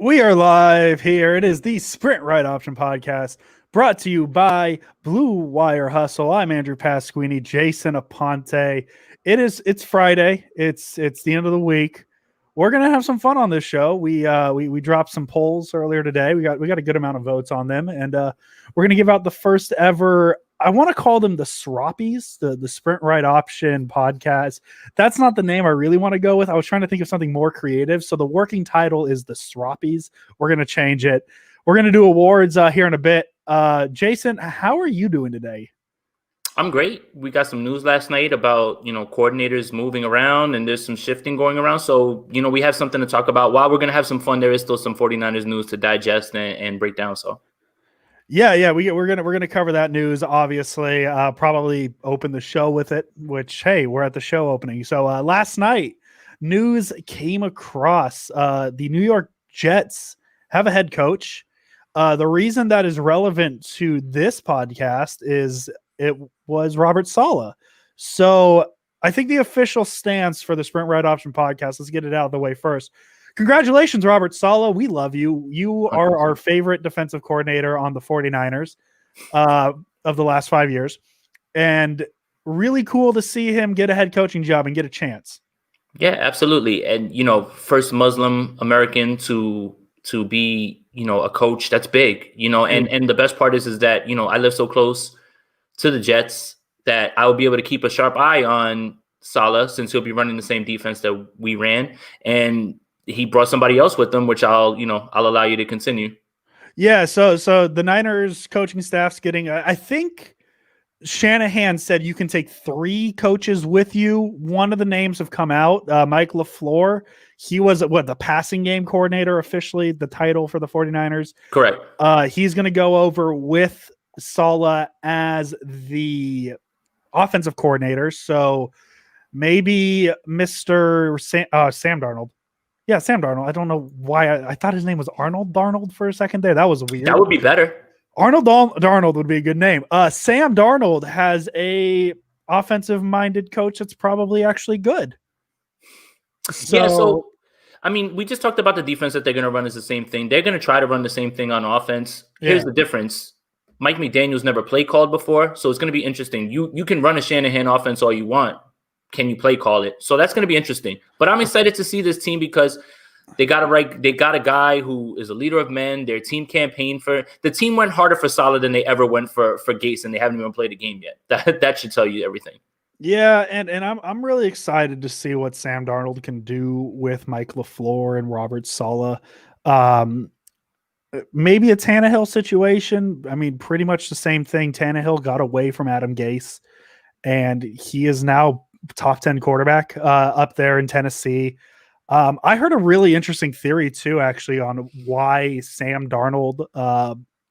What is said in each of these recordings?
We are live here. It is the Sprint Right Option Podcast brought to you by Blue Wire Hustle. I'm Andrew Pasquini, Jason Aponte. It's Friday. It's the end of the week. We're gonna have some fun on this show. We dropped some polls earlier today. We got a good amount of votes on them, and we're gonna give out the first ever. I want to call them the Sroppies, the Sprint Right Option Podcast. That's not the name I really want to go with. I was trying to think of something more creative. So the working title is the Sroppies. We're gonna change it. We're gonna do awards here in a bit. Jason, how are you doing today? I'm great. We got some news last night about, coordinators moving around and there's some shifting going around. So, we have something to talk about. While we're going to have some fun, there is still some 49ers news to digest and break down. So, yeah, we're gonna cover that news. Obviously, probably open the show with it. Which, hey, we're at the show opening. So last night, news came across the New York Jets have a head coach. The reason that is relevant to this podcast is it was Robert Saleh. So I think the official stance for the Sprint Right Option Podcast, let's get it out of the way first. Congratulations, Robert Saleh. We love you. You are our favorite defensive coordinator on the 49ers of the last 5 years. And really cool to see him get a head coaching job and get a chance. Yeah, absolutely. And, first Muslim American to be, a coach, that's big, and the best part is that, I live so close to the Jets that I will be able to keep a sharp eye on Saleh since he'll be running the same defense that we ran. And he brought somebody else with him, which I'll allow you to continue. Yeah. So the Niners coaching staff's getting, I think Shanahan said you can take 3 coaches with you. One of the names have come out, Mike LaFleur. He was the passing game coordinator, officially the title for the 49ers. Correct. He's going to go over with Saleh as the offensive coordinator. So maybe Mr. Sam Darnold. Yeah, Sam Darnold. I don't know why I thought his name was Arnold Darnold for a second there. That was weird. That would be better. Arnold Darnold would be a good name. Sam Darnold has a offensive-minded coach that's probably actually good. So I mean, we just talked about the defense that they're going to run is the same thing. They're going to try to run the same thing on offense. Here's the difference. Mike McDaniel's never play called before, so it's going to be interesting. You can run a Shanahan offense all you want. Can you play call it? So that's going to be interesting. But I'm excited to see this team because they got a guy who is a leader of men. Their team campaigned for the team went harder for Saleh than they ever went for Gates, and they haven't even played a game yet. That should tell you everything. Yeah, and I'm really excited to see what Sam Darnold can do with Mike LaFleur and Robert Saleh. Maybe a Tannehill situation. I mean, pretty much the same thing. Tannehill got away from Adam Gase, and he is now top 10 quarterback up there in Tennessee. I heard a really interesting theory too, actually, on why Sam Darnold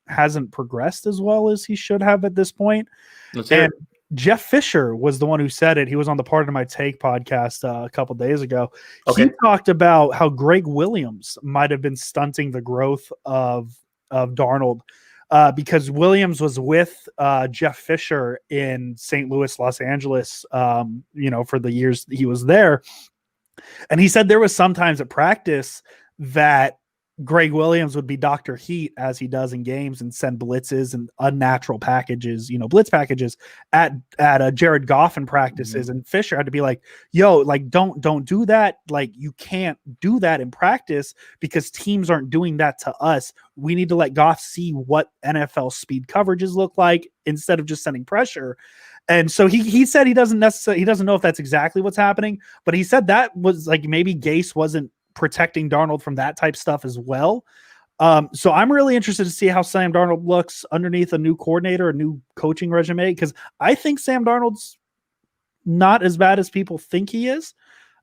hasn't progressed as well as he should have at this point. And Jeff Fisher was the one who said it. He was on the Part of My Take podcast a couple days ago. Okay. He talked about how Greg Williams might have been stunting the growth of Darnold because Williams was with Jeff Fisher in St. Louis, Los Angeles, for the years he was there. And he said there was sometimes at practice that Greg Williams would be Dr. Heat as he does in games and send blitzes and unnatural packages, blitz packages at Jared Goff in practices. Mm-hmm. And Fisher had to be like, yo, like, don't do that. Like, you can't do that in practice because teams aren't doing that to us. We need to let Goff see what NFL speed coverages look like instead of just sending pressure. And so he said he doesn't know if that's exactly what's happening, but he said that was like maybe Gase wasn't protecting Darnold from that type stuff as well. So I'm really interested to see how Sam Darnold looks underneath a new coordinator, a new coaching regime, because I think Sam Darnold's not as bad as people think he is.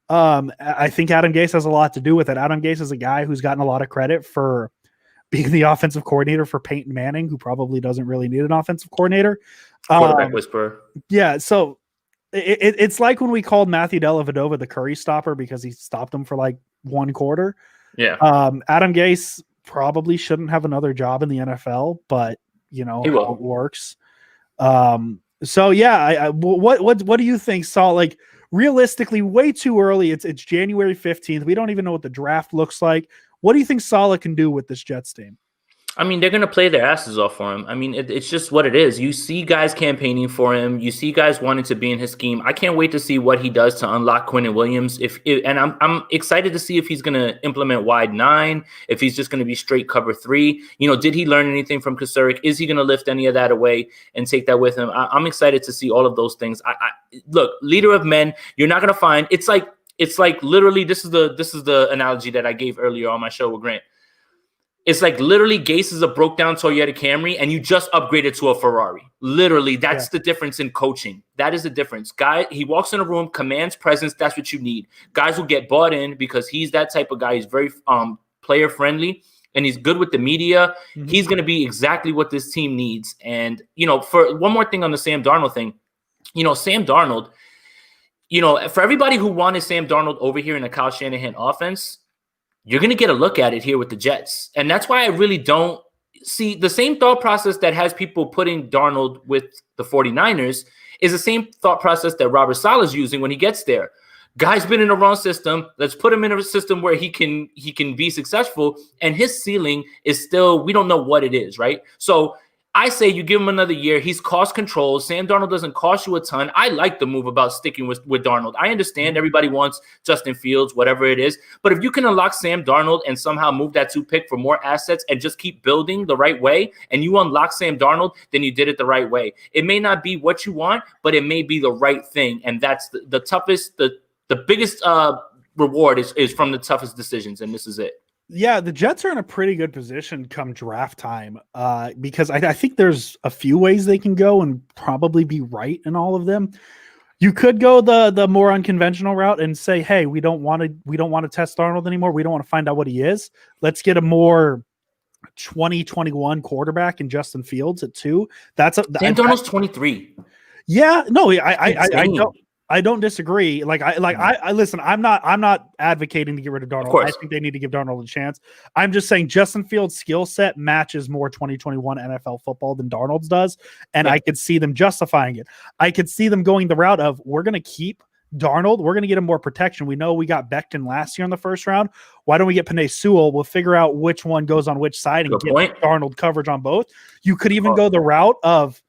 I think Adam Gase has a lot to do with it. Adam Gase is a guy who's gotten a lot of credit for being the offensive coordinator for Peyton Manning, who probably doesn't really need an offensive coordinator. Quarterback whisperer. Yeah, so it's like when we called Matthew Dellavedova the Curry stopper because he stopped him for like one quarter. Yeah. Adam Gase probably shouldn't have another job in the NFL, but how it works. So yeah, what do you think, Saul? Like realistically, way too early. It's January 15th. We don't even know what the draft looks like. What do you think Saleh can do with this Jets team? I mean, they're going to play their asses off for him. I mean, it's just what it is. You see guys campaigning for him. You see guys wanting to be in his scheme. I can't wait to see what he does to unlock Quinnen Williams. And I'm excited to see if he's going to implement wide 9, if he's just going to be straight cover 3. You know, did he learn anything from Kasarik? Is he going to lift any of that away and take that with him? I'm excited to see all of those things. Look, leader of men, you're not going to find. It's like literally this is the analogy that I gave earlier on my show with Grant. It's like literally Gase is a broke down Toyota Camry and you just upgraded to a Ferrari. Literally, that's the difference in coaching. That is the difference. Guy, he walks in a room, commands presence. That's what you need. Guys will get bought in because he's that type of guy. He's very player friendly and he's good with the media. Mm-hmm. He's going to be exactly what this team needs. And, you know, for one more thing on the Sam Darnold thing, you know, Sam Darnold, you know, for everybody who wanted Sam Darnold over here in the Kyle Shanahan offense, you're going to get a look at it here with the Jets. And that's why I really don't see the same thought process that has people putting Darnold with the 49ers is the same thought process that Robert Saleh is using when he gets there. Guy's been in the wrong system. Let's put him in a system where he can be successful. And his ceiling is still, we don't know what it is, right? So I say you give him another year. He's cost control. Sam Darnold doesn't cost you a ton. I like the move about sticking with Darnold. I understand everybody wants Justin Fields, whatever it is. But if you can unlock Sam Darnold and somehow move that 2 pick for more assets and just keep building the right way, and you unlock Sam Darnold, then you did it the right way. It may not be what you want, but it may be the right thing. And that's the toughest, the biggest reward is from the toughest decisions. And this is it. Yeah, the Jets are in a pretty good position come draft time because I think there's a few ways they can go and probably be right in all of them. You could go the more unconventional route and say, hey, we don't want to test Darnold anymore. We don't want to find out what he is. Let's get a more 2021 quarterback in Justin Fields at 2. Sam Darnold's 23. Yeah, no, I don't disagree. I listen. I'm not advocating to get rid of Darnold. I think they need to give Darnold a chance. I'm just saying Justin Fields' skill set matches more 2021 NFL football than Darnold's does, and I could see them justifying it. I could see them going the route of we're going to keep Darnold. We're going to get him more protection. We know we got Becton last year in the first round. Why don't we get Penei Sewell? We'll figure out which one goes on which side and get Darnold coverage on both. You could even go the route of,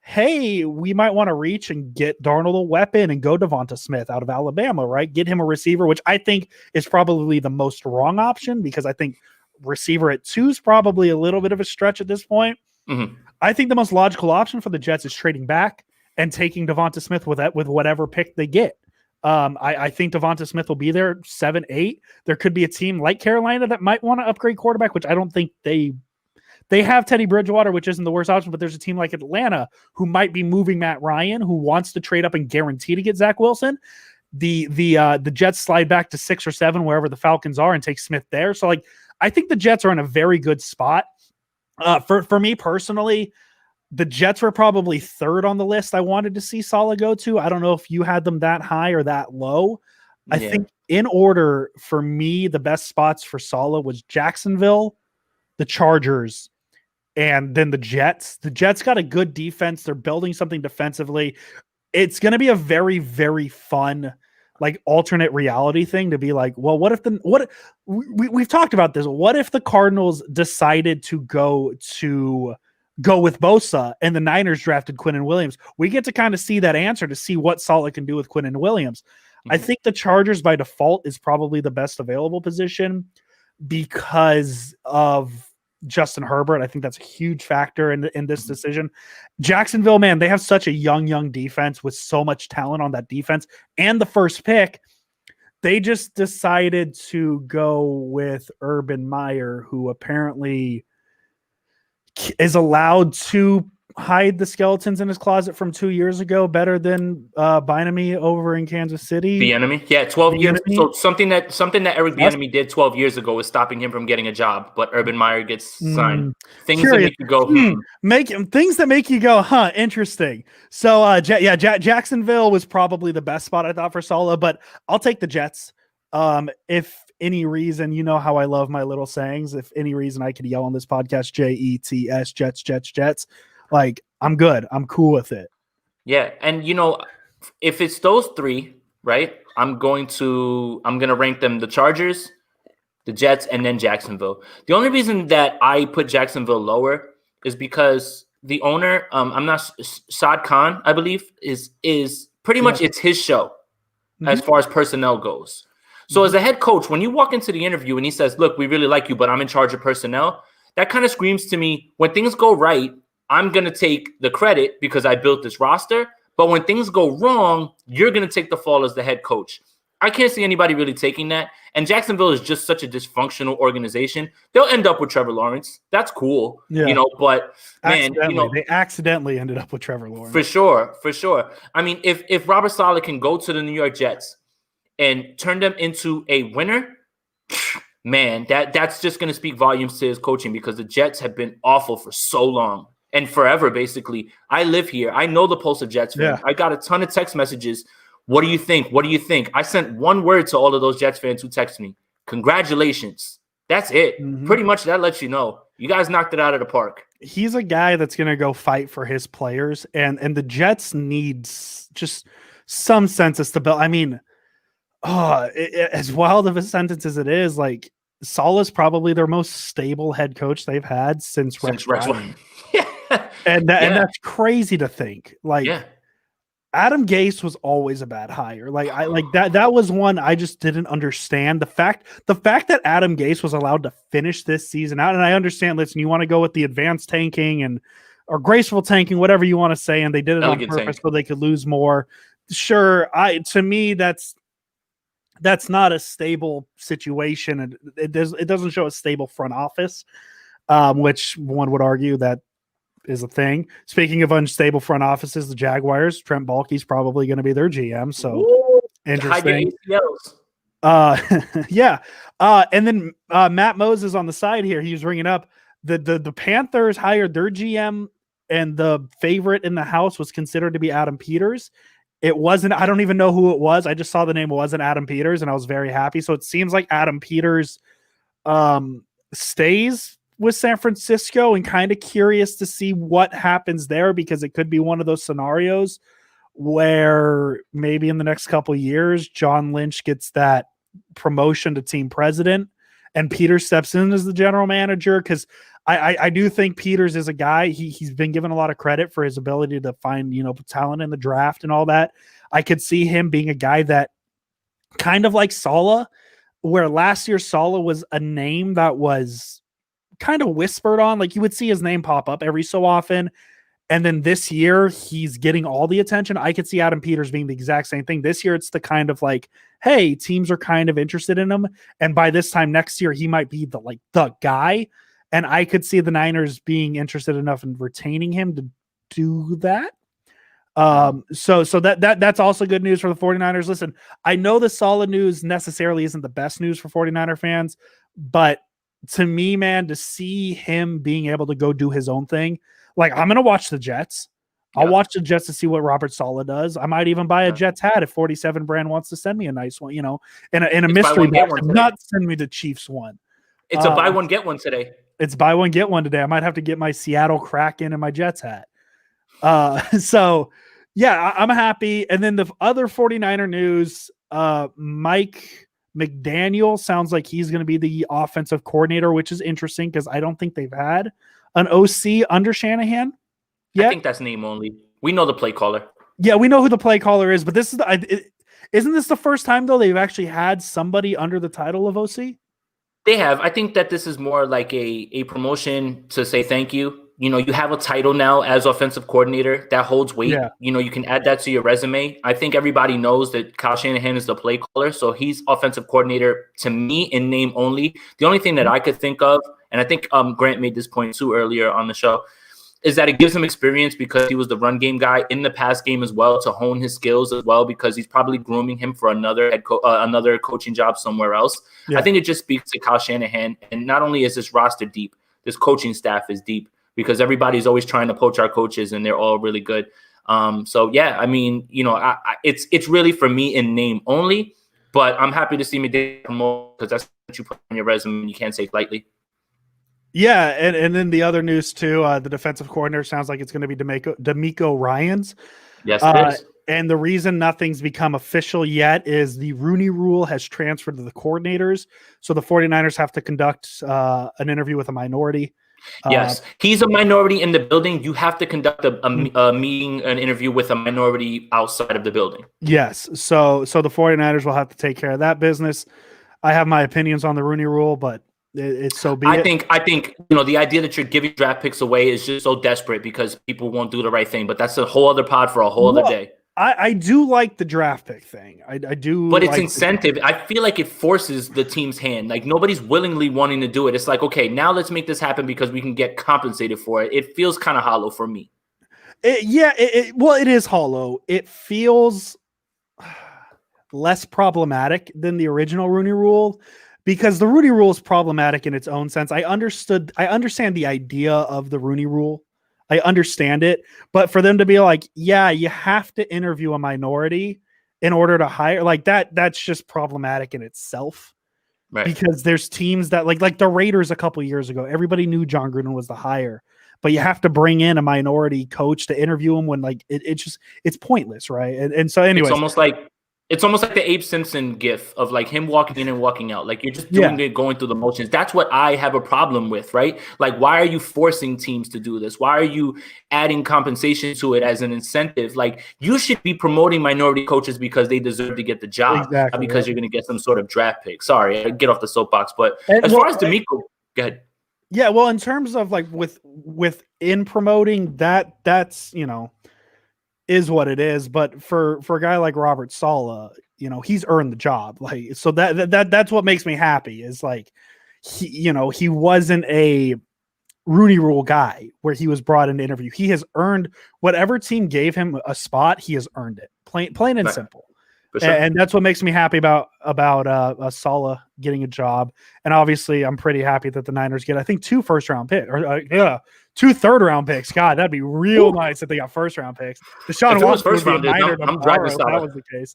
hey, we might want to reach and get Darnold a weapon and go Devonta Smith out of Alabama, right? Get him a receiver, which I think is probably the most wrong option because I think receiver at 2 is probably a little bit of a stretch at this point. Mm-hmm. I think the most logical option for the Jets is trading back and taking Devonta Smith with whatever pick they get. I think Devonta Smith will be there 7, 8. There could be a team like Carolina that might want to upgrade quarterback, which I don't think they have Teddy Bridgewater, which isn't the worst option, but there's a team like Atlanta who might be moving Matt Ryan, who wants to trade up and guarantee to get Zach Wilson. The Jets slide back to 6 or 7, wherever the Falcons are, and take Smith there. So, I think the Jets are in a very good spot. For me personally, the Jets were probably 3rd on the list I wanted to see Saleh go to. I don't know if you had them that high or that low. I think in order for me, the best spots for Saleh was Jacksonville, the Chargers, and then the Jets. The Jets got a good defense. They're building something defensively. It's going to be a very, very fun, alternate reality thing to be like, well, we've talked about this. What if the Cardinals decided to go with Bosa and the Niners drafted Quinnen Williams? We get to kind of see that answer to see what Saleh can do with Quinnen Williams. Mm-hmm. I think the Chargers by default is probably the best available position because of Justin Herbert. I think that's a huge factor in this decision. Jacksonville, man, they have such a young defense with so much talent on that defense. And the first pick, they just decided to go with Urban Meyer, who apparently is allowed to hide the skeletons in his closet from 2 years ago better than Bieniemy over in Kansas City. Bieniemy, yeah, 12 years. So something that Eric Bieniemy did 12 years ago was stopping him from getting a job, but Urban Meyer gets signed. Things that make you go, things that make you go, huh? Interesting. So, Jacksonville was probably the best spot I thought for Saleh, but I'll take the Jets. If any reason, you know how I love my little sayings. If any reason I could yell on this podcast, Jets, Jets. I'm good. I'm cool with it. Yeah. And, if it's those 3, right, I'm going to rank them the Chargers, the Jets, and then Jacksonville. The only reason that I put Jacksonville lower is because the owner, I'm not Shad Khan, I believe, is pretty much it's his show as far as personnel goes. So as a head coach, when you walk into the interview and he says, "Look, we really like you, but I'm in charge of personnel," that kind of screams to me, when things go right, I'm going to take the credit because I built this roster. But when things go wrong, you're going to take the fall as the head coach. I can't see anybody really taking that. And Jacksonville is just such a dysfunctional organization. They'll end up with Trevor Lawrence. That's cool. But man, they accidentally ended up with Trevor Lawrence. For sure. I mean, if Robert Saleh can go to the New York Jets and turn them into a winner, man, that's just going to speak volumes to his coaching, because the Jets have been awful for so long and forever, basically. I live here. I know the pulse of Jets fans. I got a ton of text messages. What do you think? What do you think? I sent one word to all of those Jets fans who texted me. Congratulations. That's it. Pretty much that lets you know. You guys knocked it out of the park. He's a guy that's going to go fight for his players, and the Jets needs just some sense of stability. I mean, as wild of a sentence as it is, like, Saleh's probably their most stable head coach they've had since Rex Ryan. And that's crazy to think. Like, Adam Gase was always a bad hire. That was one I just didn't understand. The fact that Adam Gase was allowed to finish this season out, and I understand, listen, you want to go with the advanced tanking or graceful tanking, whatever you want to say, and they did it on purpose so they could lose more. Sure, to me that's not a stable situation. It doesn't show a stable front office, which one would argue that is a thing. Speaking of unstable front offices, the Jaguars, Trent Baalke's probably going to be their GM. So interesting. And then Matt Moses on the side here, he was ringing up the Panthers hired their GM, and the favorite in the house was considered to be Adam Peters. It wasn't. I don't even know who it was. I just saw the name. It wasn't Adam Peters, and I was very happy. So it seems like Adam Peters stays with San Francisco, and kind of curious to see what happens there, because it could be one of those scenarios where maybe in the next couple of years, John Lynch gets that promotion to team president and Peters steps in as the general manager. Because I do think Peters is a guy, he's been given a lot of credit for his ability to find, talent in the draft and all that. I could see him being a guy that kind of like Saleh, where last year Saleh was a name that was kind of whispered on, like you would see his name pop up every so often. And then this year he's getting all the attention. I could see Adam Peters being the exact same thing. This year it's the kind of like, hey, teams are kind of interested in him. And by this time next year, he might be the guy. And I could see the Niners being interested enough in retaining him to do that. So that's also good news for the 49ers. Listen, I know the solid news necessarily isn't the best news for 49er fans, but to me, man, to see him being able to go do his own thing, like, I'm going to watch the Jets. I'll watch the Jets to see what Robert Saleh does. I might even buy a Jets hat if 47 brand wants to send me a nice one, in a mystery box. Not send me the Chiefs one. It's a buy one, get one today. It's buy one, get one today. I might have to get my Seattle Kraken and my Jets hat. So yeah, I'm happy. And then the other 49er news, Mike McDaniel sounds like he's going to be the offensive coordinator, which is interesting because I don't think they've had an OC under Shanahan yet. I think that's name only. We know the play caller. Yeah, we know who the play caller is, but this is isn't this the first time though they've actually had somebody under the title of OC? They have. I think that this is more like a promotion to say thank you. You have a title now as offensive coordinator that holds weight. Yeah. You can add that to your resume. I think everybody knows that Kyle Shanahan is the play caller, so he's offensive coordinator to me in name only. The only thing that I could think of, and I think Grant made this point too earlier on the show, is that it gives him experience because he was the run game guy in the pass game as well, to hone his skills as well, because he's probably grooming him for another coaching job somewhere else. Yeah. I think it just speaks to Kyle Shanahan, and not only is this roster deep, this coaching staff is deep, because everybody's always trying to poach our coaches and they're all really good. So yeah, I mean, it's really for me in name only, but I'm happy to see me promote, because that's what you put on your resume and you can't say it lightly. Yeah, and then the other news too, the defensive coordinator sounds like it's going to be DeMeco Ryans. Yes, it is. And the reason nothing's become official yet is the Rooney Rule has transferred to the coordinators. So the 49ers have to conduct an interview with a minority. Yes, he's a minority in the building. You have to conduct a meeting, an interview with a minority outside of the building. Yes. So the 49ers will have to take care of that business. I have my opinions on the Rooney Rule, but it's so be it. I think the idea that you're giving draft picks away is just so desperate because people won't do the right thing. But that's a whole other pod for a whole other day. I do like the draft pick thing. I do, but it's incentive. I feel like it forces the team's hand. Like nobody's willingly wanting to do it. It's like, okay, now let's make this happen because we can get compensated for it. It feels kind of hollow for me. It is hollow. It feels less problematic than the original Rooney Rule, because the Rooney Rule is problematic in its own sense. I understand the idea of the Rooney Rule. I understand it, but for them to be like, yeah, you have to interview a minority in order to hire, like that's just problematic in itself. Right. Because there's teams that like the Raiders a couple years ago, everybody knew John Gruden was the hire, but you have to bring in a minority coach to interview him when like it's pointless, right? And so anyway, it's almost like the Abe Simpson gif of like him walking in and walking out. Like you're just doing it, going through the motions. That's what I have a problem with, right? Like, why are you forcing teams to do this? Why are you adding compensation to it as an incentive? Like you should be promoting minority coaches because they deserve to get the job, not because you're going to get some sort of draft pick. Sorry, I get off the soapbox. But as far as DeMeco, go ahead. Yeah, well, in terms of like within promoting that's is what it is, but for a guy like Robert Saleh, he's earned the job. Like, so that's what makes me happy is like, he wasn't a Rooney Rule guy where he was brought in to interview. He has earned whatever team gave him a spot. He has earned it, plain and simple. Sure. And that's what makes me happy about Saleh getting a job. And obviously I'm pretty happy that the Niners get, I think 2 first-round picks, or 2 third-round picks. God, that'd be real nice if they got first-round picks. Deshaun Watson was first rounders. I'm driving Saleh. That was the case.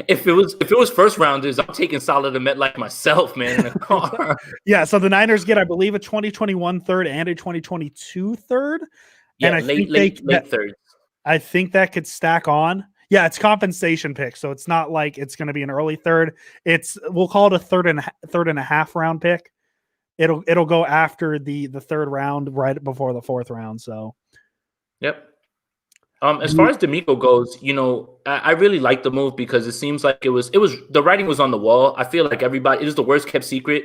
If it was first rounders, I'm taking Saleh to MetLife myself, man, in a car. Yeah, so the Niners get, I believe, a 2021 third and a 2022 third. Yeah, and I think late third. I think that could stack on. Yeah, it's compensation pick, so it's not like it's going to be an early third. We'll call it a third and a half round pick. It'll go after the third round, right before the fourth round. So, yep. As far as DeMeco goes, I really like the move because it seems like it was the writing was on the wall. I feel like it is the worst kept secret.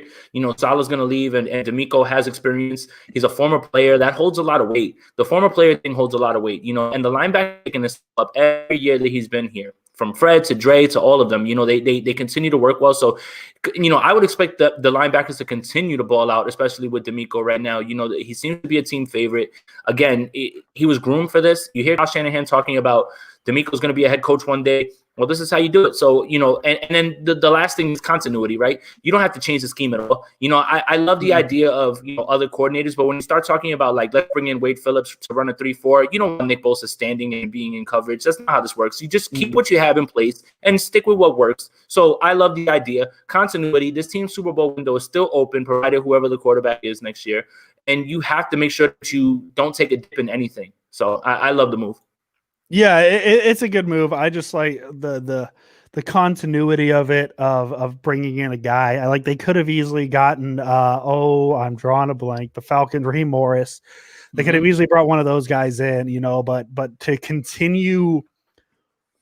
Saleh's going to leave and DeMeco has experience. He's a former player. That holds a lot of weight. The former player thing holds a lot of weight, and the linebacker picking this up every year that he's been here. From Fred to Dre to all of them, they continue to work well. So, I would expect the linebackers to continue to ball out, especially with DeMeco right now. He seems to be a team favorite. Again, he was groomed for this. You hear Kyle Shanahan talking about DeMeco's going to be a head coach one day. Well, this is how you do it. So, and then the last thing is continuity, right? You don't have to change the scheme at all. I love the idea of, other coordinators, but when you start talking about like, let's bring in Wade Phillips to run a 3-4, Nick Bosa standing and being in coverage. That's not how this works. You just keep what you have in place and stick with what works. So I love the idea. Continuity, this team's Super Bowl window is still open, provided whoever the quarterback is next year. And you have to make sure that you don't take a dip in anything. So I love the move. Yeah, it's a good move. I just like the continuity of it, of bringing in a guy. I like they could have easily gotten I'm drawing a blank. The Falcons, Raheem Morris. They could have easily brought one of those guys in, but to continue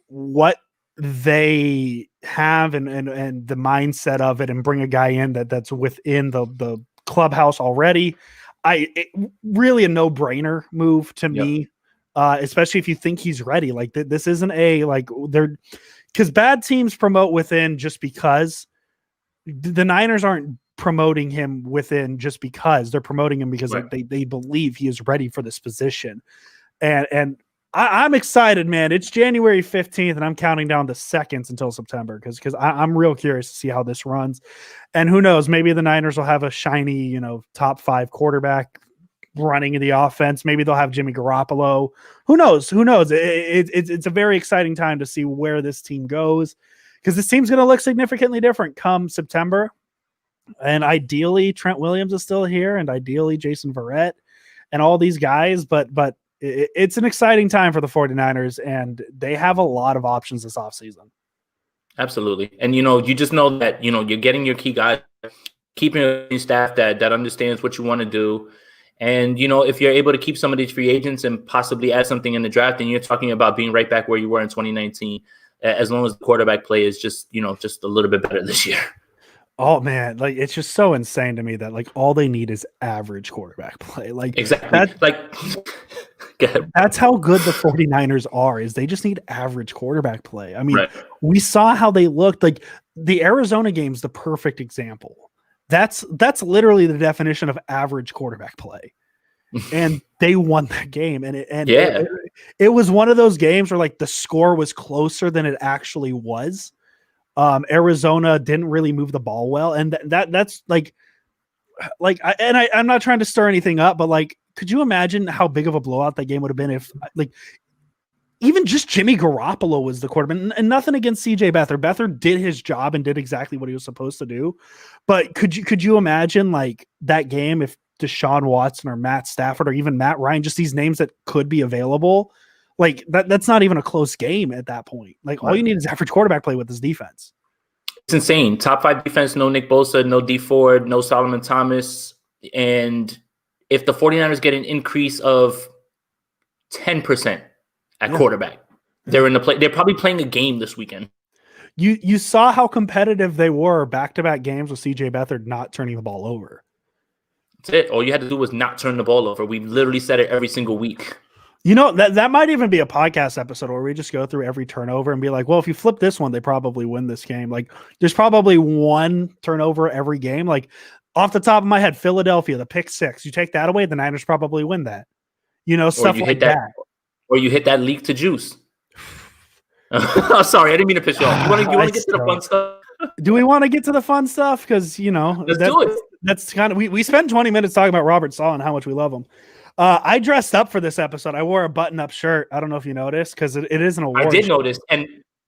what they have and the mindset of it and bring a guy in that's within the clubhouse already. Really a no-brainer move to me. Especially if you think he's ready. Like this isn't because bad teams promote within just because. The Niners aren't promoting him within just because. They're promoting him because they believe he is ready for this position. And I'm excited, man. It's January 15th and I'm counting down the seconds until September because I'm real curious to see how this runs. And who knows, maybe the Niners will have a shiny, top 5 quarterback running in the offense. Maybe they'll have Jimmy Garoppolo. Who knows? It's a very exciting time to see where this team goes because this team's going to look significantly different come September. And ideally Trent Williams is still here and ideally Jason Verrett and all these guys, but it's an exciting time for the 49ers, and they have a lot of options this offseason. Absolutely. And, you just know that, you're getting your key guys, keeping a staff that understands what you want to do. And, if you're able to keep some of these free agents and possibly add something in the draft, and you're talking about being right back where you were in 2019, as long as the quarterback play is just a little bit better this year. Oh man, like it's just so insane to me that like all they need is average quarterback play. Like exactly. That's how good the 49ers are, is they just need average quarterback play. I mean, right. We saw how they looked. Like the Arizona game's the perfect example. That's literally the definition of average quarterback play. And they won that game. And it was one of those games where like the score was closer than it actually was. Arizona didn't really move the ball well. And that's I'm not trying to stir anything up, but like, could you imagine how big of a blowout that game would have been if like even just Jimmy Garoppolo was the quarterback? And nothing against CJ Beathard. Beathard did his job and did exactly what he was supposed to do. But could you imagine like that game if Deshaun Watson or Matt Stafford or even Matt Ryan, just these names that could be available, like that's not even a close game at that point. Like all you need is average quarterback play with this defense. It's insane. Top 5 defense, no Nick Bosa, no D Ford, no Solomon Thomas. And if the 49ers get an increase of 10% at quarterback, they're in the play. They're probably playing a game this weekend. You saw how competitive they were back-to-back games with CJ Beathard not turning the ball over. That's it. All you had to do was not turn the ball over. We literally said it every single week. That might even be a podcast episode where we just go through every turnover and be like, well, if you flip this one, they probably win this game. Like there's probably one turnover every game. Like off the top of my head, Philadelphia, the pick 6, you take that away, the Niners probably win that. Stuff like that. Or you hit that leak to Juice. Oh, sorry, I didn't mean to piss you off. You want to get to the fun stuff? Do we want to get to the fun stuff? Because let's do it. That's kind of we spent 20 minutes talking about Robert Saleh and how much we love him. I dressed up for this episode. I wore a button-up shirt. I don't know if you noticed because it is an award. I did notice, and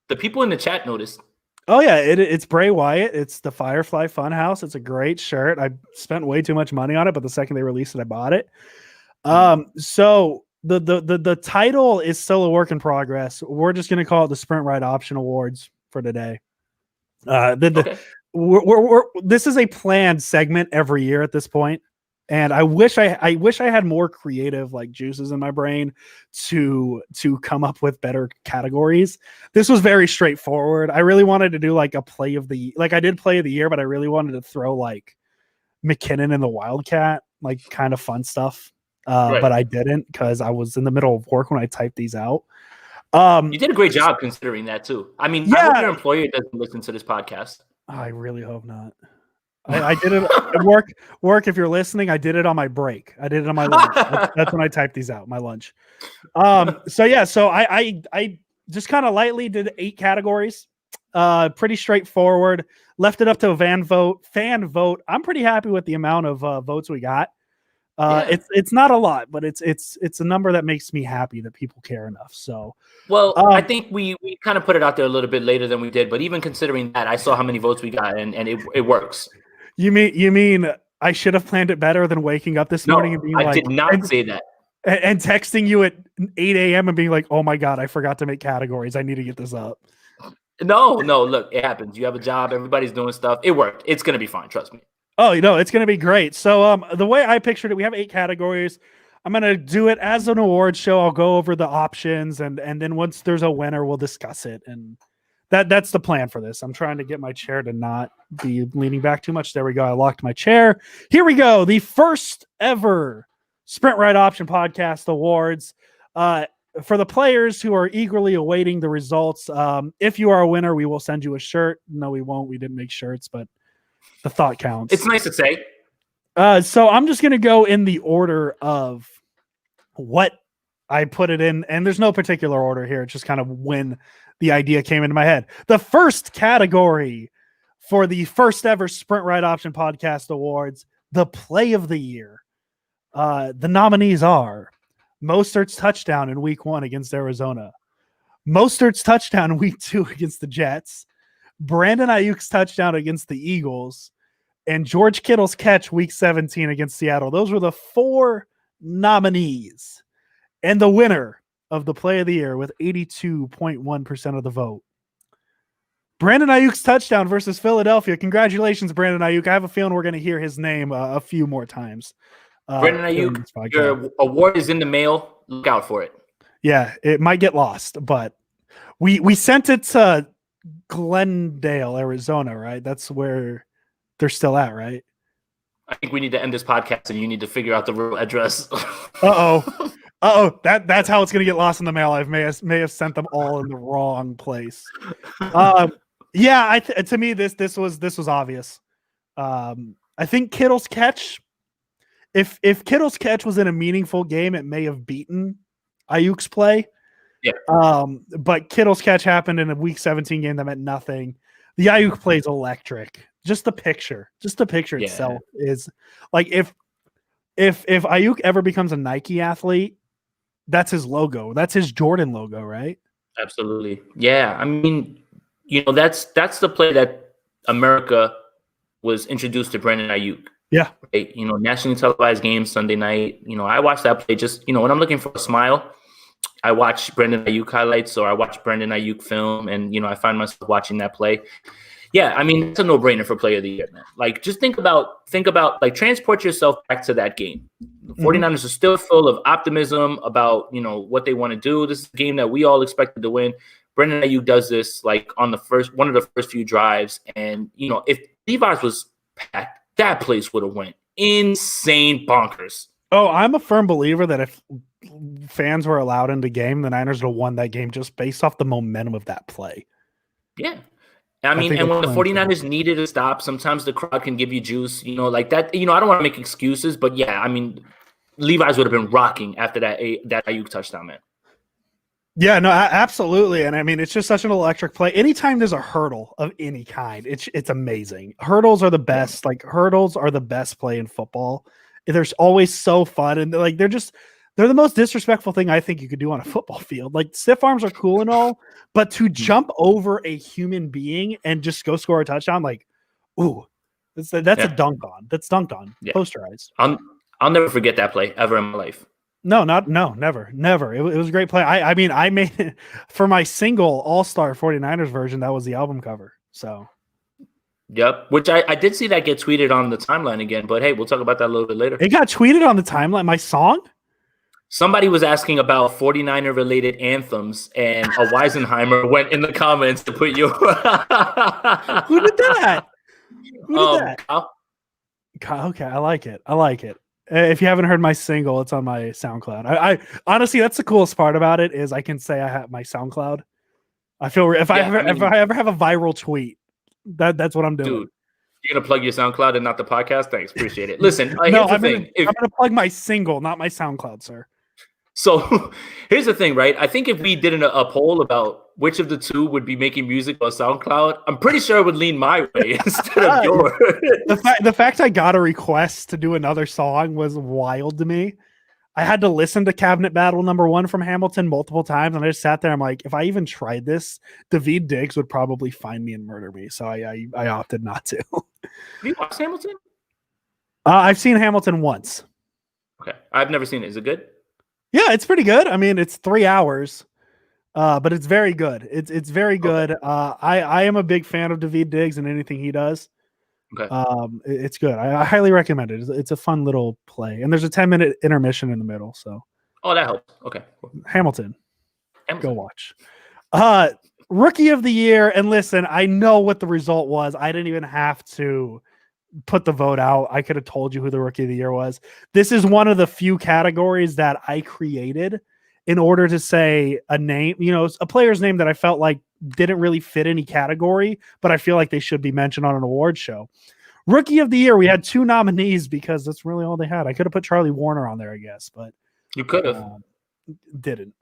the people in the chat noticed. Oh yeah, it's Bray Wyatt. It's the Firefly Funhouse. It's a great shirt. I spent way too much money on it, but the second they released it, I bought it. So the title is still a work in progress. We're just gonna call it the Sprint Ride Option Awards for today. This is a planned segment every year at this point. And I wish I had more creative like juices in my brain to come up with better categories. This was very straightforward. I really wanted to do like a play of the I did play of the year, but I really wanted to throw like McKinnon and the Wildcat, like kind of fun stuff. But I didn't because I was in the middle of work when I typed these out. You did a great job considering that too. I mean, I hope your employer doesn't listen to this podcast. I really hope not. I did it at work. If you're listening, I did it on my break. I did it on my lunch. That's when I typed these out, my lunch. So I just kind of lightly did 8 categories. Pretty straightforward. Left it up to a fan vote. I'm pretty happy with the amount of votes we got. It's not a lot, but it's a number that makes me happy that people care enough. So, I think we kind of put it out there a little bit later than we did, but even considering that, I saw how many votes we got, and it works. You mean I should have planned it better than waking up this morning and being I did not say that. And texting you at 8 a.m. and being like, oh my God, I forgot to make categories. I need to get this up. No, look, it happens. You have a job. Everybody's doing stuff. It worked. It's going to be fine. Trust me. Oh, it's going to be great. So the way I pictured it, we have 8 categories. I'm going to do it as an award show. I'll go over the options and then once there's a winner, we'll discuss it. And that's the plan for this. I'm trying to get my chair to not be leaning back too much. There we go. I locked my chair. Here we go. The first ever Sprint Ride Option Podcast Awards. For the players who are eagerly awaiting the results, if you are a winner, we will send you a shirt. No, we won't. We didn't make shirts, but the thought counts. It's nice to say. So I'm just going to go in the order of what I put it in, and there's no particular order here. It's just kind of when the idea came into my head. The first category for the first ever Sprint Ride Option Podcast Awards, the play of the year. The nominees are Mostert's touchdown in week 1 against Arizona, Mostert's touchdown in week 2 against the Jets, Brandon Ayuk's touchdown against the Eagles, and George Kittle's catch week 17 against Seattle. Those were the 4 nominees. And the winner of the play of the year with 82.1% of the vote, Brandon Ayuk's touchdown versus Philadelphia. Congratulations, Brandon Ayuk. I have a feeling we're going to hear his name a few more times. Brandon Ayuk, your award is in the mail. Look out for it. Yeah, it might get lost, but we sent it to Glendale, Arizona, right? That's where they're still at, right? I think we need to end this podcast and you need to figure out the real address. That's how it's gonna get lost in the mail. I may have sent them all in the wrong place. Yeah, to me this was obvious. I think Kittle's catch. If Kittle's catch was in a meaningful game, it may have beaten Ayuk's play. Yeah. But Kittle's catch happened in a Week 17 game that meant nothing. The Ayuk play is electric. Just the picture itself is like if Ayuk ever becomes a Nike athlete, that's his logo. That's his Jordan logo, right? Absolutely. Yeah. I mean, that's the play that America was introduced to Brandon Ayuk. Yeah. Right? Nationally televised game Sunday night. I watched that play just, when I'm looking for a smile, I watch Brandon Ayuk highlights or I watch Brandon Ayuk film and, I find myself watching that play. Yeah, I mean, it's a no-brainer for play of the year, man. Like, just think about, like, transport yourself back to that game. The 49ers are still full of optimism about, what they want to do. This is a game that we all expected to win. Brandon Ayuk does this, like, on one of the first few drives. And, if Levi's was packed, that place would have went insane bonkers. Oh, I'm a firm believer that if fans were allowed into game, the Niners would have won that game just based off the momentum of that play. Yeah. I mean, and when the 49ers needed a stop, sometimes the crowd can give you juice, like that. I don't want to make excuses, but yeah, I mean, Levi's would have been rocking after that Ayuk touchdown, man. Yeah, no, absolutely. And I mean, it's just such an electric play. Anytime there's a hurdle of any kind, it's amazing. Hurdles are the best. Like, hurdles are the best play in football. They're always so fun. And like, they're the most disrespectful thing I think you could do on a football field. Like, stiff arms are cool and all, but to jump over a human being and just go score a touchdown, like, ooh, that's a dunk on. That's dunked on. Yeah. Posterized. I'll never forget that play ever in my life. Never. It was a great play. I mean, I made it for my single All-Star 49ers version. That was the album cover. So. Yep, which I did see that get tweeted on the timeline again, but hey, we'll talk about that a little bit later. It got tweeted on the timeline. My song? Somebody was asking about 49er-related anthems, and a Weisenheimer went in the comments to put you. Who did that? Kyle? Okay, I like it. If you haven't heard my single, it's on my SoundCloud. I honestly, that's the coolest part about it is I can say I have my SoundCloud. I feel if I ever have a viral tweet, that's what I'm doing. Dude, you're gonna plug your SoundCloud and not the podcast? Thanks, appreciate it. Listen, I'm gonna plug my single, not my SoundCloud, sir. So here's the thing, right? I think if we did a poll about which of the two would be making music on SoundCloud, I'm pretty sure it would lean my way instead of yours. The fact I got a request to do another song was wild to me. I had to listen to Cabinet Battle #1 from Hamilton multiple times, and I just sat there. I'm like, if I even tried this, Daveed Diggs would probably find me and murder me. So I opted not to. Have you watched Hamilton? I've seen Hamilton once. Okay, I've never seen it. Is it good? Yeah, it's pretty good. I mean, it's 3 hours, but it's very good. It's very good. Okay. I am a big fan of Daveed Diggs and anything he does. Okay. It's good. I highly recommend it. It's a fun little play, and there's a 10-minute intermission in the middle. So. Oh, that helps. Okay. Hamilton. Go watch. Rookie of the year, and listen, I know what the result was. I didn't even have to put the vote out. I could have told you who the rookie of the year was. This is one of the few categories that I created in order to say a name, a player's name that I felt like didn't really fit any category, but I feel like they should be mentioned on an award show. Rookie of the year, we had 2 nominees because that's really all they had. I could have put Charlie Warner on there, I guess, but you could have. Didn't.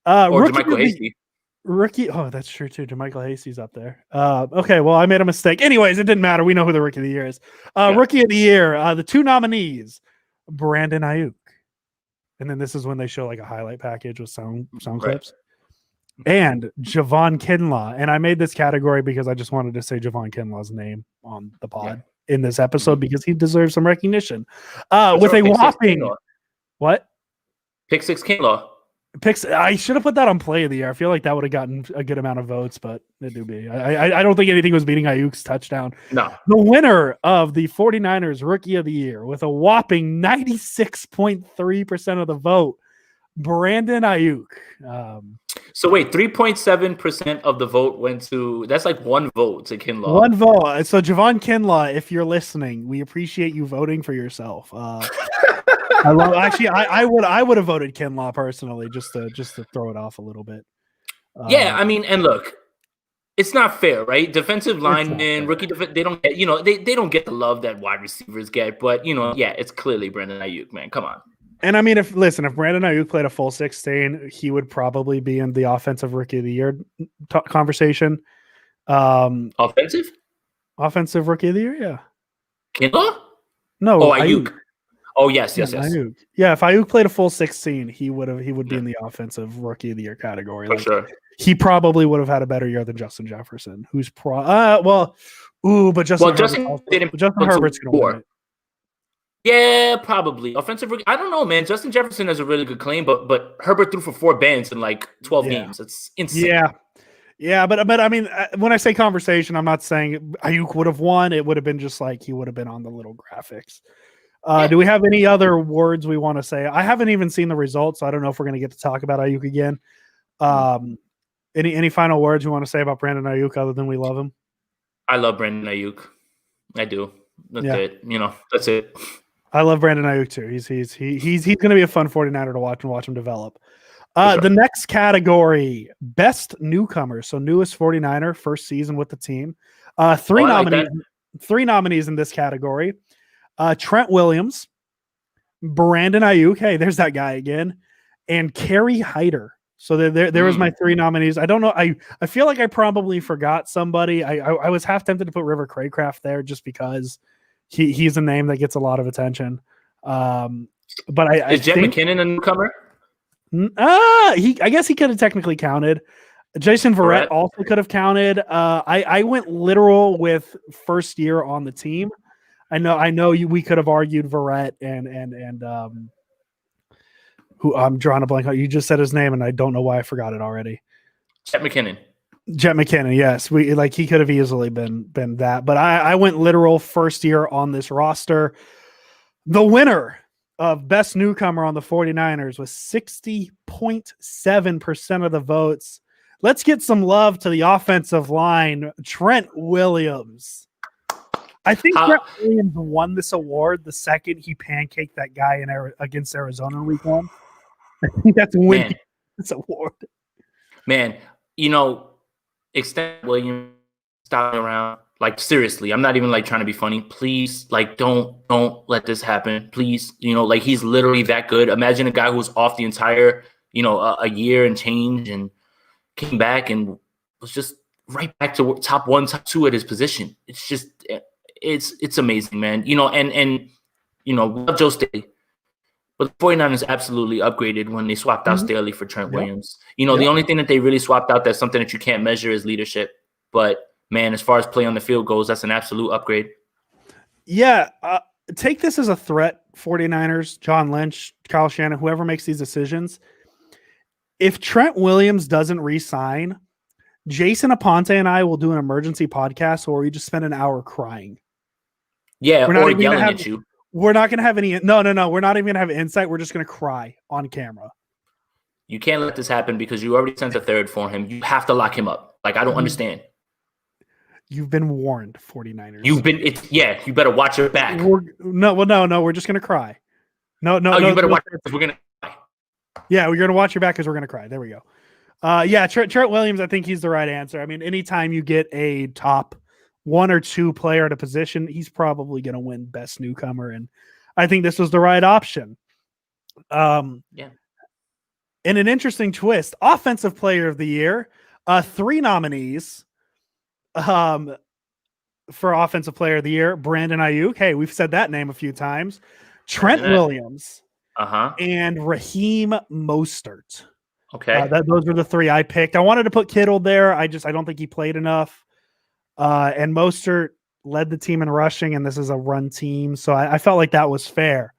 Or Michael Hasty. Rookie. Oh, that's true too. JaMychal Hasty's up there. Okay, well, I made a mistake. Anyways, it didn't matter. We know who the rookie of the year is. Rookie of the year, the 2 nominees, Brandon Ayuk. And then this is when they show like a highlight package with sound clips. And Javon Kinlaw. And I made this category because I just wanted to say Javon Kinlaw's name on the pod in this episode because he deserves some recognition. With a whopping what? Pick 6 Kinlaw. Picks. I should have put that on play of the year. I feel like that would have gotten a good amount of votes, but it do be. I don't think anything was beating Ayuk's touchdown. No. The winner of the 49ers Rookie of the Year with a whopping 96.3% of the vote, Brandon Ayuk. So wait, 3.7% of the vote went to. That's like one vote to Kinlaw. One vote. So Javon Kinlaw, if you're listening, we appreciate you voting for yourself. I love. Actually, I would have voted Kinlaw personally, just to throw it off a little bit. Yeah, I mean, and look, it's not fair, right? Defensive linemen, rookie, they don't get, they don't get the love that wide receivers get. But yeah, it's clearly Brandon Ayuk, man. Come on. And I mean, if Brandon Ayuk played a full 16, he would probably be in the offensive rookie of the year conversation. Offensive rookie of the year, yeah. Kinlaw? No, Ayuk. Oh yes. Ayuk. Yeah, if Ayuk played a full 16, he would be in the offensive rookie of the year category. For sure. He probably would have had a better year than Justin Jefferson, who's but Justin Herbert's going to win it. Yeah, probably. Offensive rookie. I don't know, man. Justin Jefferson has a really good claim, but Herbert threw for 4 bands in like 12 games. It's insane. Yeah, but I mean, when I say conversation, I'm not saying Ayuk would have won. It would have been just like he would have been on the little graphics. Do we have any other words we want to say? I haven't even seen the results, so I don't know if we're going to get to talk about Ayuk again. Any final words you want to say about Brandon Ayuk other than we love him? I love Brandon Ayuk. I do. That's it. That's it. I love Brandon Ayuk too. He's going to be a fun 49er to watch him develop. Sure. The next category, best newcomer. So newest 49er, first season with the team. Three nominees in this category. Trent Williams, Brandon Ayuk. Hey, there's that guy again. And Kerry Hyder. So there was my 3 nominees. I don't know. I feel like I probably forgot somebody. I was half tempted to put River Craycraft there just because he's a name that gets a lot of attention. But is Jet McKinnon a newcomer? I guess he could have technically counted. Jason Verrett also could have counted. I went literal with first year on the team. I know we could have argued Verrett and who I'm drawing a blank on. You just said his name and I don't know why I forgot it already. Jet McKinnon, yes. He could have easily been that, but I went literal first year on this roster. The winner of best newcomer on the 49ers was 60.7% of the votes. Let's get some love to the offensive line. Trent Williams. I think Trent Williams won this award the second he pancaked that guy against Arizona in week 1. I think that's winning this award. Man, extend Williams stopping around. Like, seriously, I'm not even like trying to be funny. Please, like, don't let this happen. Please, he's literally that good. Imagine a guy who was off the entire, a year and change and came back and was just right back to top 1, top 2 at his position. It's just, it's amazing, man. And love Joe Staley. But the 49ers absolutely upgraded when they swapped out Staley for Trent Williams. The only thing that they really swapped out that's something that you can't measure is leadership. But man, as far as play on the field goes, that's an absolute upgrade. Yeah. Take this as a threat, 49ers, John Lynch, Kyle Shanahan, whoever makes these decisions. If Trent Williams doesn't re-sign, Jason Aponte and I will do an emergency podcast where we just spend an hour crying. Yeah, or yelling at you. We're not going to have any. No. We're not even going to have insight. We're just going to cry on camera. You can't let this happen because you already sent a third for him. You have to lock him up. Like, I don't understand. You've been warned, 49ers. You better watch your back. No, we're just going to cry. No. You better watch it because we're going to cry. Yeah, we're going to watch your back because we're going to cry. There we go. Trent Williams, I think he's the right answer. I mean, anytime you get a top 1 or 2 player at a position, he's probably going to win best newcomer. And I think this was the right option. In an interesting twist, offensive player of the year, 3 nominees for offensive player of the year: Brandon Ayuk. Hey, we've said that name a few times. Trent Williams, and Raheem Mostert. Okay, those were the 3 I picked. I wanted to put Kittle there. I don't think he played enough. And Mostert led the team in rushing, and this is a run team, so I felt like that was fair.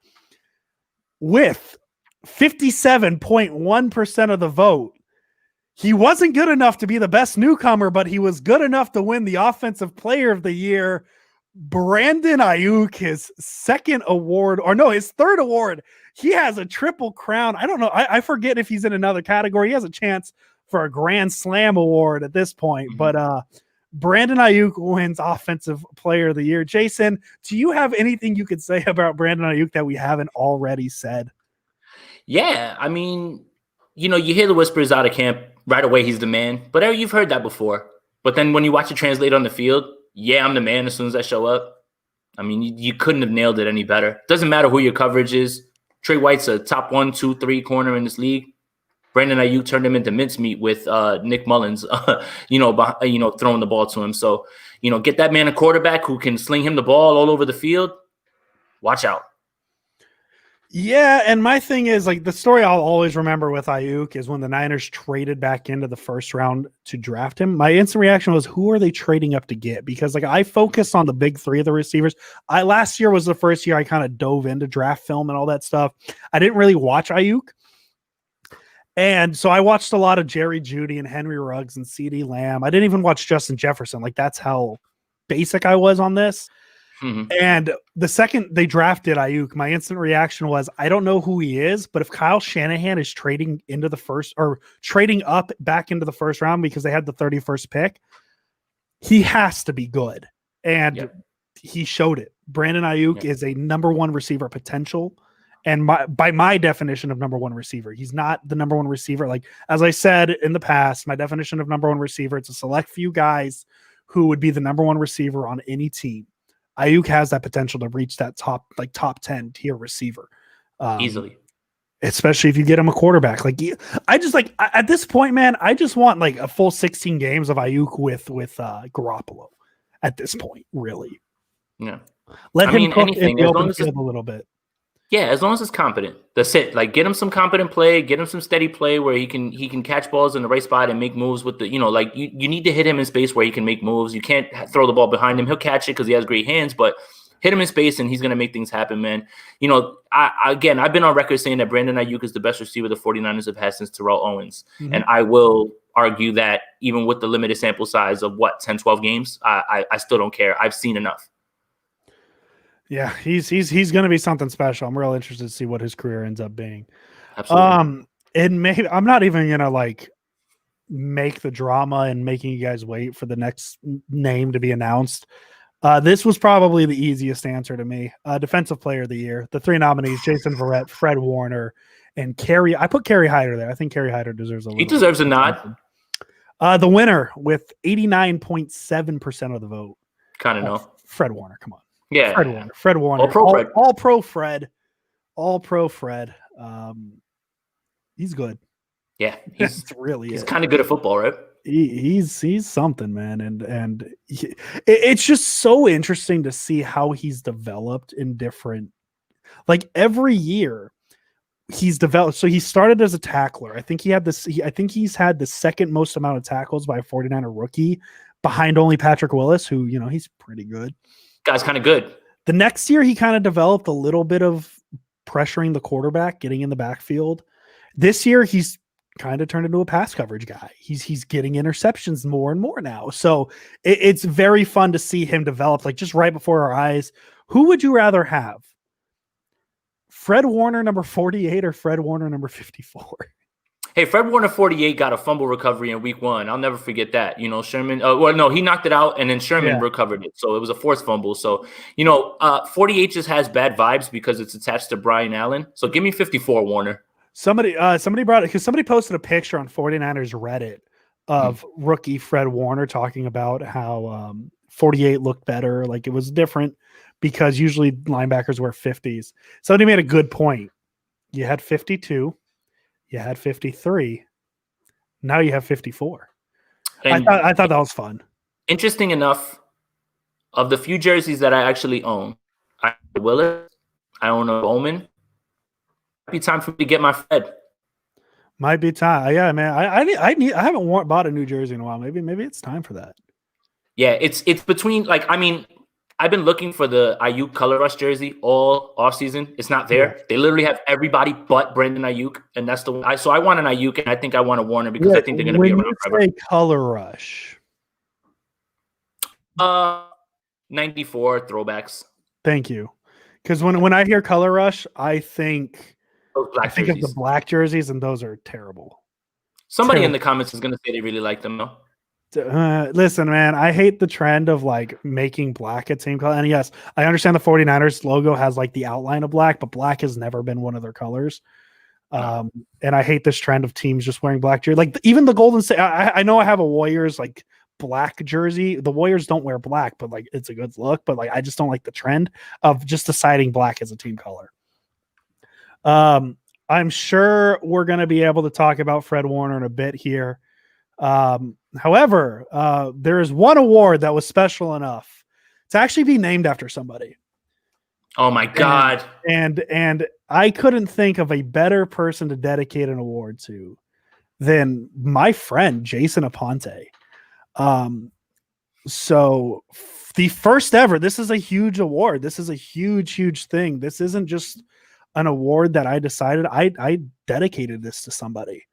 With 57.1% of the vote. He wasn't good enough to be the best newcomer, but he was good enough to win the Offensive Player of the Year. Brandon Ayuk, his second award, or no, his third award. He has a triple crown. I don't know. I forget if he's in another category. He has a chance for a Grand Slam award at this point. But Brandon Ayuk wins Offensive Player of the Year. Jason, do you have anything you could say about Brandon Ayuk that we haven't already said? Yeah, I mean, you hear the whispers out of camp right away. He's the man, but you've heard that before. But then when you watch it translate on the field, yeah, I'm the man as soon as I show up. I mean, you couldn't have nailed it any better. Doesn't matter who your coverage is. Trey White's a top 1, 2, 3 corner in this league. Brandon Ayuk turned him into mincemeat with Nick Mullins, throwing the ball to him. So, get that man a quarterback who can sling him the ball all over the field. Watch out. Yeah, and my thing is, like, the story I'll always remember with Ayuk is when the Niners traded back into the first round to draft him. My instant reaction was, who are they trading up to get? Because, like, I focus on the big three of the receivers. Last year was the first year I kind of dove into draft film and all that stuff. I didn't really watch Ayuk. And so I watched a lot of Jerry Jeudy and Henry Ruggs and CeeDee Lamb. I didn't even watch Justin Jefferson. Like, that's how basic I was on this. Mm-hmm. And the second they drafted Ayuk, my instant reaction was, I don't know who he is, but if Kyle Shanahan is trading into the first or trading up back into the first round because they had the 31st pick, he has to be good. And he showed it. Brandon Ayuk is a number one receiver potential. And by my definition of number one receiver, he's not the number one receiver. Like, as I said in the past, my definition of number one receiver, it's a select few guys who would be the number one receiver on any team. Ayuk has that potential to reach that top 10 tier receiver. Easily. Especially if you get him a quarterback. Like, at this point, man, I just want like a full 16 games of Ayuk with Garoppolo at this point, really. Yeah. Let him cook in the open field a little bit. Yeah, as long as it's competent. That's it. Like, get him some competent play, get him some steady play where he can catch balls in the right spot and make moves with the, you need to hit him in space where he can make moves. You can't throw the ball behind him. He'll catch it because he has great hands, but hit him in space and he's going to make things happen, man. I've been on record saying that Brandon Ayuk is the best receiver the 49ers have had since Terrell Owens. Mm-hmm. And I will argue that even with the limited sample size of 10, 12 games, I still don't care. I've seen enough. Yeah, he's going to be something special. I'm real interested to see what his career ends up being. Absolutely. And maybe I'm not even going to like make the drama and making you guys wait for the next name to be announced. This was probably the easiest answer to me. Defensive Player of the Year. The three nominees: Jason Verrett, Fred Warner, and Kerry. I put Kerry Hyder there. I think Kerry Hyder deserves a. He deserves a nod. The winner with 89.7% of the vote. Kind of know. Fred Warner. Come on. Yeah, Fred Warner, all pro Fred. He's good. Yeah, he's kind of good at football, right? He's something, man, and it's just so interesting to see how he's developed in different. Like, every year, he's developed. So he started as a tackler. I think he's had the second most amount of tackles by a 49er rookie, behind only Patrick Willis, who he's pretty good. Guy's kind of good. The next year, he kind of developed a little bit of pressuring the quarterback, getting in the backfield. This year, he's kind of turned into a pass coverage guy. He's getting interceptions more and more now. So it's very fun to see him develop, like, just right before our eyes. Who would you rather have? Fred Warner, number 48, or Fred Warner, number 54? Hey, Fred Warner 48 got a fumble recovery in week 1. I'll never forget that. Sherman, he knocked it out and then Sherman recovered it. So it was a forced fumble. So, 48 just has bad vibes because it's attached to Brian Allen. So give me 54, Warner. Somebody brought it because somebody posted a picture on 49ers Reddit of rookie Fred Warner talking about how 48 looked better. Like, it was different because usually linebackers wear 50s. Somebody made a good point. You had 52. You had 53. Now you have 54. And I thought that was fun. Interesting enough, of the few jerseys that I actually own, I own Willis, I own a Bowman. Might be time for me to get my Fred. Might be time. Yeah, man. I haven't bought a new jersey in a while. Maybe it's time for that. Yeah, it's between, like, I mean, I've been looking for the Ayuk Color Rush jersey all offseason. It's not there. Yeah. They literally have everybody but Brandon Ayuk, and that's the one. So I want an Ayuk, and I think I want a Warner because I think they're going to be around forever. When you say Color Rush, 94 throwbacks. Thank you. Because when I hear Color Rush, I think of the black jerseys, and those are terrible. Somebody in the comments is going to say they really like them, though. Listen, man, I hate the trend of like making black a team color. And yes, I understand the 49ers logo has like the outline of black, but black has never been one of their colors. And I hate this trend of teams just wearing black jersey. Like even the Golden State, I know I have a Warriors like black jersey. The Warriors don't wear black, but like it's a good look. But like I just don't like the trend of just deciding black as a team color. I'm sure we're going to be able to talk about Fred Warner in a bit here. However, there is one award that was special enough to actually be named after somebody. Oh my God. And I couldn't think of a better person to dedicate an award to than my friend, Jason Aponte. So the first ever, this is a huge award. This is a huge thing. This isn't just an award that I decided. I dedicated this to somebody.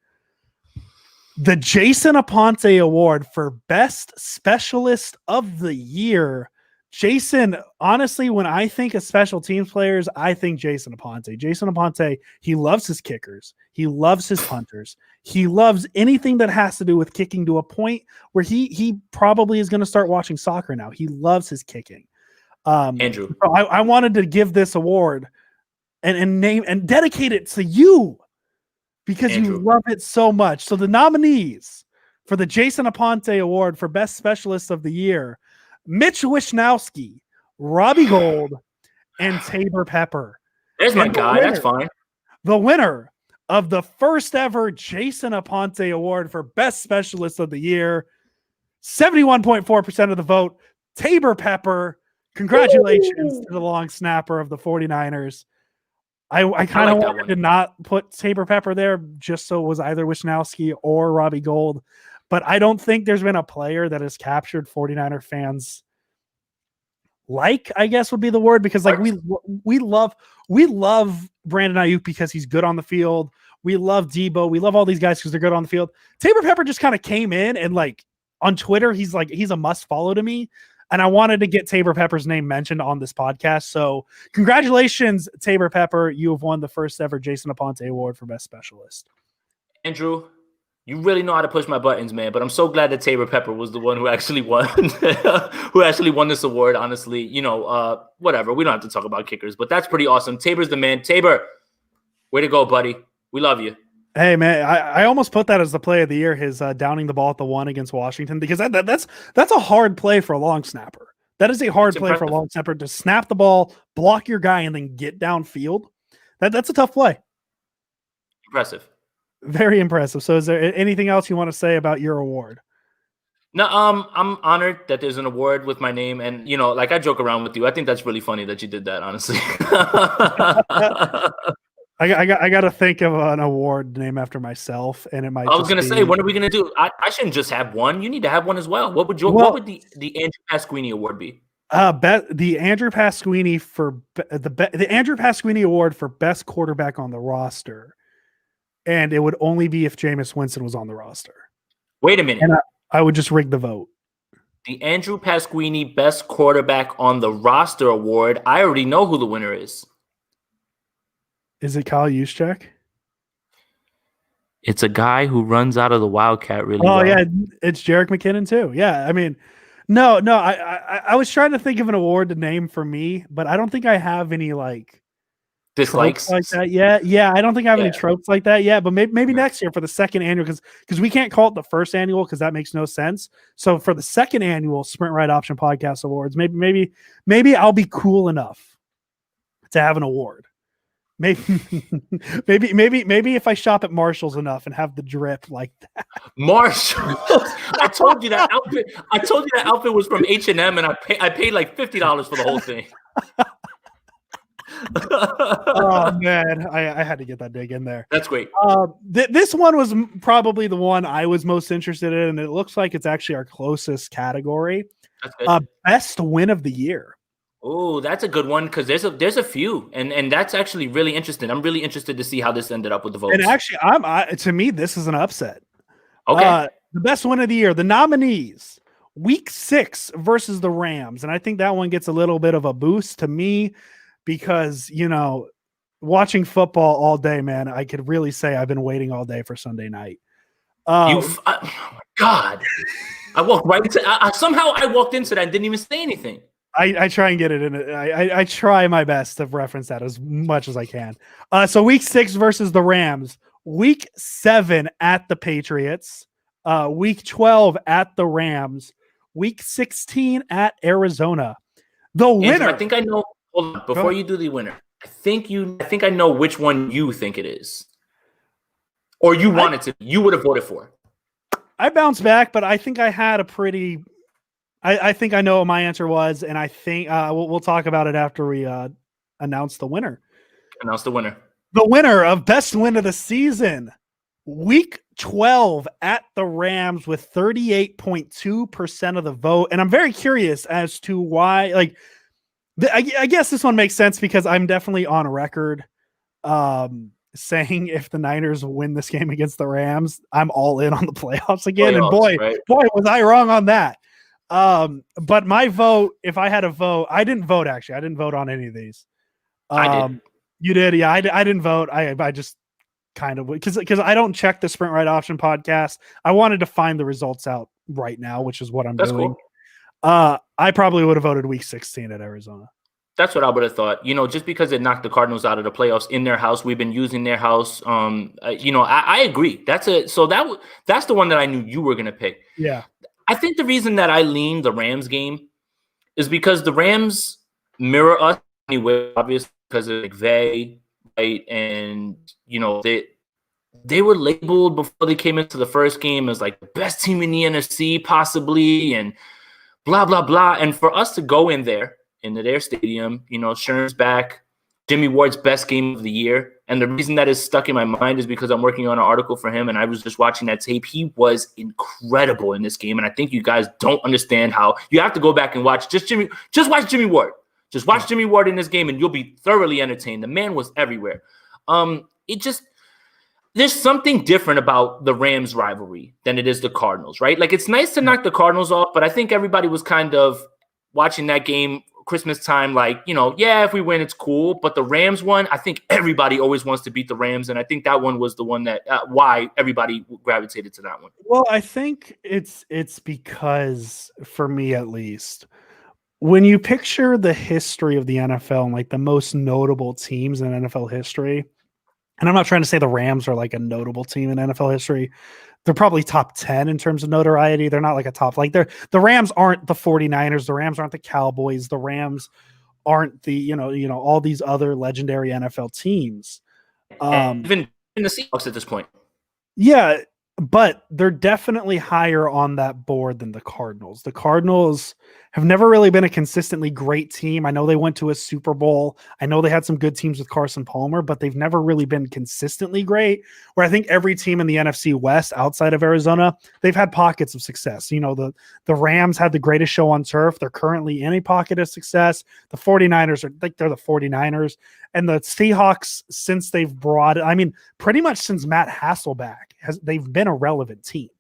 The Jason Aponte Award for Best Specialist of the Year. Jason, honestly, when I think of special teams players, I think Jason Aponte. Jason Aponte, he loves his kickers. He loves his punters. He loves anything that has to do with kicking to a point where he probably is going to start watching soccer now. He loves his kicking. Andrew. So I wanted to give this award and name and dedicate it to you. Because you love it so much. So the nominees for the Jason Aponte Award for Best Specialist of the Year, Mitch Wishnowsky, Robbie Gould, and Tabor Pepper. There's my guy. That's fine. The winner of the first ever Jason Aponte Award for Best Specialist of the Year, 71.4% of the vote, Tabor Pepper. Congratulations to the long snapper of the 49ers. I kind of wanted to not put Tabor Pepper there just so it was either Wishnowsky or Robbie Gould. But I don't think there's been a player that has captured 49er fans like, I guess would be the word, because like we love Brandon Ayuk because he's good on the field. We love Debo. We love all these guys because they're good on the field. Tabor Pepper just kind of came in and like on Twitter, he's a must follow to me. And I wanted to get Tabor Pepper's name mentioned on this podcast. So congratulations, Tabor Pepper. You have won the first ever Jason Aponte Award for Best Specialist. Andrew, you really know how to push my buttons, man. But I'm so glad that Tabor Pepper was the one who actually won, this award. Honestly, whatever. We don't have to talk about kickers, but that's pretty awesome. Tabor's the man. Tabor, way to go, buddy. We love you. Hey, man, I almost put that as the play of the year, his downing the ball at the 1 against Washington, because that's a hard play for a long snapper. That is a hard play for a long snapper to snap the ball, block your guy, and then get downfield. That's a tough play. Impressive. Very impressive. So is there anything else you want to say about your award? No, I'm honored that there's an award with my name, and like I joke around with you. I think that's really funny that you did that, honestly. I got to think of an award named after myself, and it might. I was going to say, what are we going to do? I shouldn't just have one. You need to have one as well. What would the Andrew Pasquini Award be? The Andrew Pasquini for the Andrew Pasquini Award for best quarterback on the roster, and it would only be if Jameis Winston was on the roster. Wait a minute. And I would just rig the vote. The Andrew Pasquini Best Quarterback on the Roster Award. I already know who the winner is. Is it Kyle Juszczyk? It's a guy who runs out of the Wildcat really well. Oh, yeah. It's Jerick McKinnon, too. Yeah. I mean, no. I was trying to think of an award to name for me, but I don't think I have any, like, dislikes like that yet. Yeah, I don't think I have any tropes like that yet, but maybe next year for the second annual, because we can't call it the first annual because that makes no sense. So for the second annual Sprint Right Option Podcast Awards, maybe I'll be cool enough to have an award. Maybe if I shop at Marshall's enough and have the drip like that. Marshall, I told you that outfit was from H&M, and I paid like $50 for the whole thing. Oh man, I had to get that dig in there. That's great. This one was probably the one I was most interested in, and it looks like it's actually our closest category. That's good. Best win of the year. Oh, that's a good one because there's a few, and that's actually really interesting. I'm really interested to see how this ended up with the And votes. actually, to me, this is an upset. Okay, The best win of the year, the nominees, Week 6 versus the Rams, and I think that one gets a little bit of a boost to me because watching football all day, man, I could really say I've been waiting all day for Sunday night. oh my God, I walked right into. Somehow I walked into that and didn't even say anything. I try and get it in. I try my best to reference that as much as I can. So Week 6 versus the Rams, Week 7 at the Patriots, Week 12 at the Rams, Week 16 at Arizona. The winner. Andrew, I think I know. Hold on, before you do the winner, I think I know which one you think it is, or you wanted to. You would have voted for. I bounced back, but I think I had a pretty. I think I know what my answer was, and I think we'll talk about it after we announce the winner. Announce the winner. The winner of best win of the season, Week 12 at the Rams with 38.2% of the vote. And I'm very curious as to why. Like, I guess this one makes sense because I'm definitely on record saying if the Niners win this game against the Rams, I'm all in on the playoffs again. And boy, was I wrong on that. But my vote, if I had a vote, I didn't vote actually. I didn't vote on any of these. I did. You did, yeah. I didn't vote. I just kind of because I don't check the Sprint Right Option podcast. I wanted to find the results out right now, which is what I'm doing. Cool. I probably would have voted Week 16 at Arizona. That's what I would have thought. Just because it knocked the Cardinals out of the playoffs in their house, we've been using their house. I agree. That's the one that I knew you were gonna pick. Yeah. I think the reason that I leaned the Rams game is because the Rams mirror us anyway, obviously, because of McVay, right? And, they were labeled before they came into the first game as like the best team in the NFC, possibly, and blah, blah, blah. And for us to go in there, into their stadium, Sherman's back, Jimmy Ward's best game of the year. And the reason that is stuck in my mind is because I'm working on an article for him and I was just watching that tape. He was incredible in this game. And I think you guys don't understand how you have to go back and watch just watch Jimmy Ward. Just watch Jimmy Ward in this game and you'll be thoroughly entertained. The man was everywhere. There's something different about the Rams rivalry than it is the Cardinals, right? Like it's nice to knock the Cardinals off, but I think everybody was kind of watching that game Christmas time, like, if we win, it's cool. But the Rams one, I think everybody always wants to beat the Rams. And I think that one was the one that why everybody gravitated to that one. Well, I think it's because, for me at least, when you picture the history of the NFL and like the most notable teams in NFL history, and I'm not trying to say the Rams are like a notable team in NFL history. They're probably top 10 in terms of notoriety. They're not like a top, like the Rams aren't the 49ers. The Rams aren't the Cowboys. The Rams aren't the, all these other legendary NFL teams. Even in the Seahawks at this point. Yeah, but they're definitely higher on that board than the Cardinals. The Cardinals have never really been a consistently great team. I know they went to a Super Bowl. I know they had some good teams with Carson Palmer, but they've never really been consistently great. Where I think every team in the NFC West outside of Arizona, they've had pockets of success. The Rams had the greatest show on turf. They're currently in a pocket of success. The 49ers are like they're the 49ers. And the Seahawks, since they've brought, pretty much since Matt Hasselbeck, they've been a relevant team.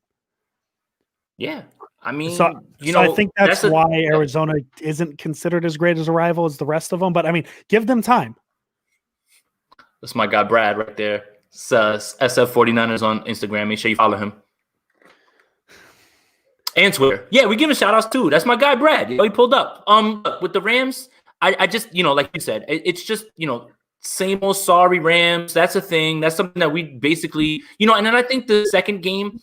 Yeah. I think that's why Arizona isn't considered as great as a rival as the rest of them. But give them time. That's my guy Brad right there. It's, SF49ers on Instagram. Make sure you follow him. And Twitter. Yeah, we give him shout outs too. That's my guy Brad. He pulled up. With the Rams, I just, like you said, it's just, same old sorry Rams. That's a thing. That's something that we basically, and then I think the second game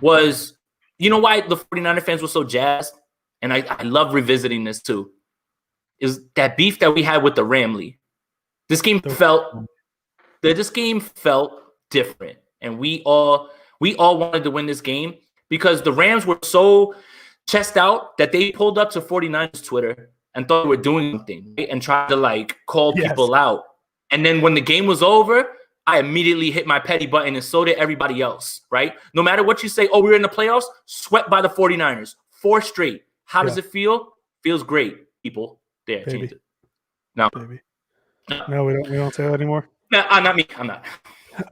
was, why the 49er fans were so jazzed? And I love revisiting this too, is that beef that we had with the Ramley. This game felt different. And we all wanted to win this game because the Rams were so chest out that they pulled up to 49ers Twitter and thought they were doing something, right? And tried to call people out. And then when the game was over, I immediately hit my petty button and so did everybody else, right? No matter what you say, we're in the playoffs, swept by the 49ers, 4 straight. How does it feel? Feels great, people. Yeah, Baby. change it. No. Baby. No, we don't say that anymore. No, not me. I'm not.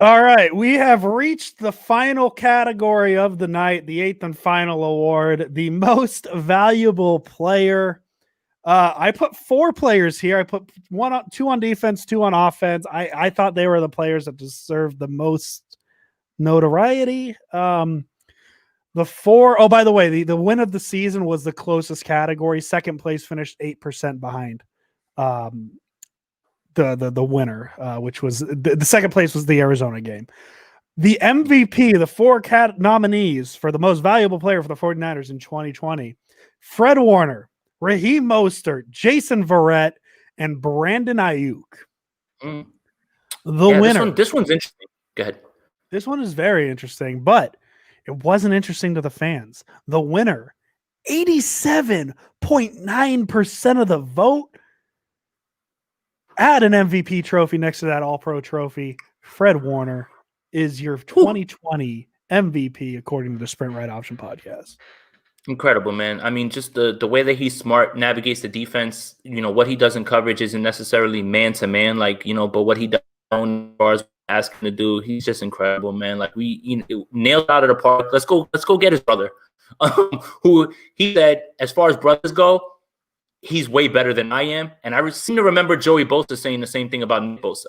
All right, we have reached the final category of the night, the 8th and final award, the most valuable player. I put 4 players here. I put 2 on defense, 2 on offense. I thought they were the players that deserved the most notoriety. The 4, oh, by the way, the win of the season was the closest category. Second place finished 8% behind the winner, which was the second place was the Arizona game. The MVP, the 4 nominees for the most valuable player for the 49ers in 2020, Fred Warner, Raheem Mostert, Jason Verrett, and Brandon Ayuk. The winner. This one's interesting. Go ahead. This one is very interesting, but it wasn't interesting to the fans. The winner, 87.9% of the vote, add an MVP trophy next to that All-Pro trophy. Fred Warner is your 2020 MVP, according to the Sprint Right Option podcast. Incredible, man. I mean, just the way that he's smart, navigates the defense, what he does in coverage isn't necessarily man-to-man, but what he does as far as asking to do, he's just incredible, man. Like, we nailed out of the park. Let's go get his brother, who he said, as far as brothers go, he's way better than I am. And I seem to remember Joey Bosa saying the same thing about Nick Bosa.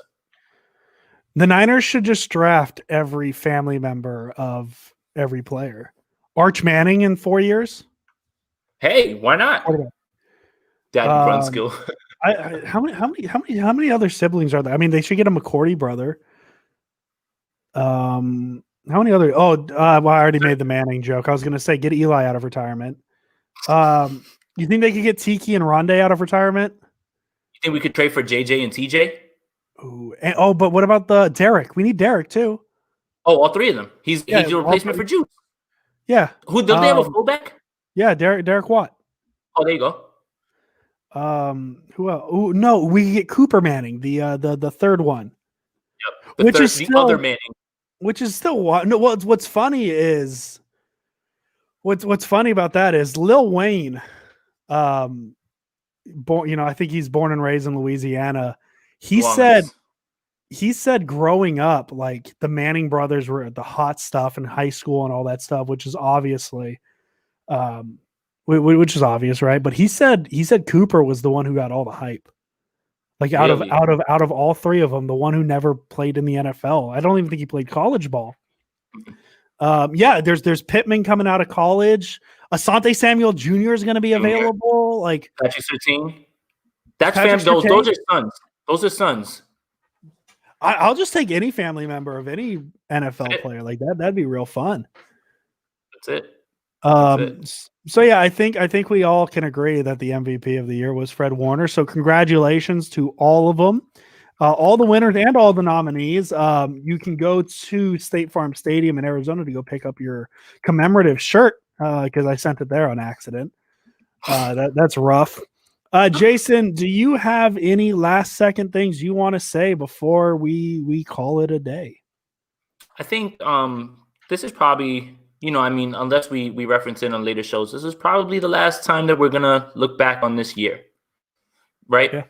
The Niners should just draft every family member of every player. Arch Manning in 4 years. Hey, why not? Daddy Brunskill. How many other siblings are there? I mean, they should get a McCourty brother. How many other? Well, I already made the Manning joke. I was going to say get Eli out of retirement. You think they could get Tiki and Rondé out of retirement? You think we could trade for JJ and TJ? Ooh, but what about the Derek? We need Derek too. Oh, all 3 of them. He's a replacement for Juice. Yeah. Who don't they have a fullback? Yeah, Derek Watt. Oh, there you go. Who else? Ooh, no, we get Cooper Manning, the third one. Yep. The other Manning. Which is still no. What's funny is what's funny about that is Lil Wayne. Born, I think he's born and raised in Louisiana. He said growing up, like the Manning brothers were the hot stuff in high school and all that stuff, which is obviously, which is obvious, right? But he said Cooper was the one who got all the hype. Like out of all 3 of them, the one who never played in the NFL. I don't even think he played college ball. There's Pittman coming out of college. Asante Samuel Jr. is going to be available. Like Patrick Surtain. That's fam. Those are sons. Those are sons. I'll just take any family member of any NFL player like that. That'd be real fun. That's it. So yeah, I think we all can agree that the MVP of the year was Fred Warner. So congratulations to all of them, all the winners and all the nominees. You can go to State Farm Stadium in Arizona to go pick up your commemorative shirt because I sent it there on accident. That's rough. Jason, do you have any last second things you want to say before we call it a day? I think this is probably, unless we reference it on later shows, this is probably the last time that we're going to look back on this year. Right? Yeah.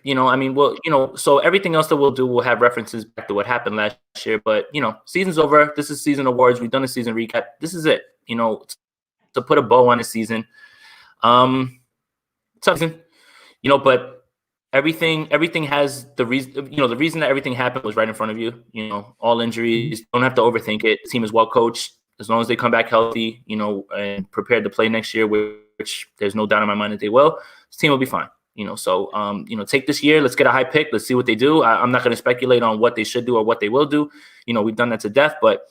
So everything else that we'll do will have references back to what happened last year. But, season's over. This is season awards. We've done a season recap. This is it, to put a bow on the season. Something. But everything has the reason. The reason that everything happened was right in front of you. All injuries. Don't have to overthink it. The team is well coached. As long as they come back healthy, and prepared to play next year, which there's no doubt in my mind that they will. This team will be fine. So take this year. Let's get a high pick. Let's see what they do. I'm not going to speculate on what they should do or what they will do. We've done that to death. But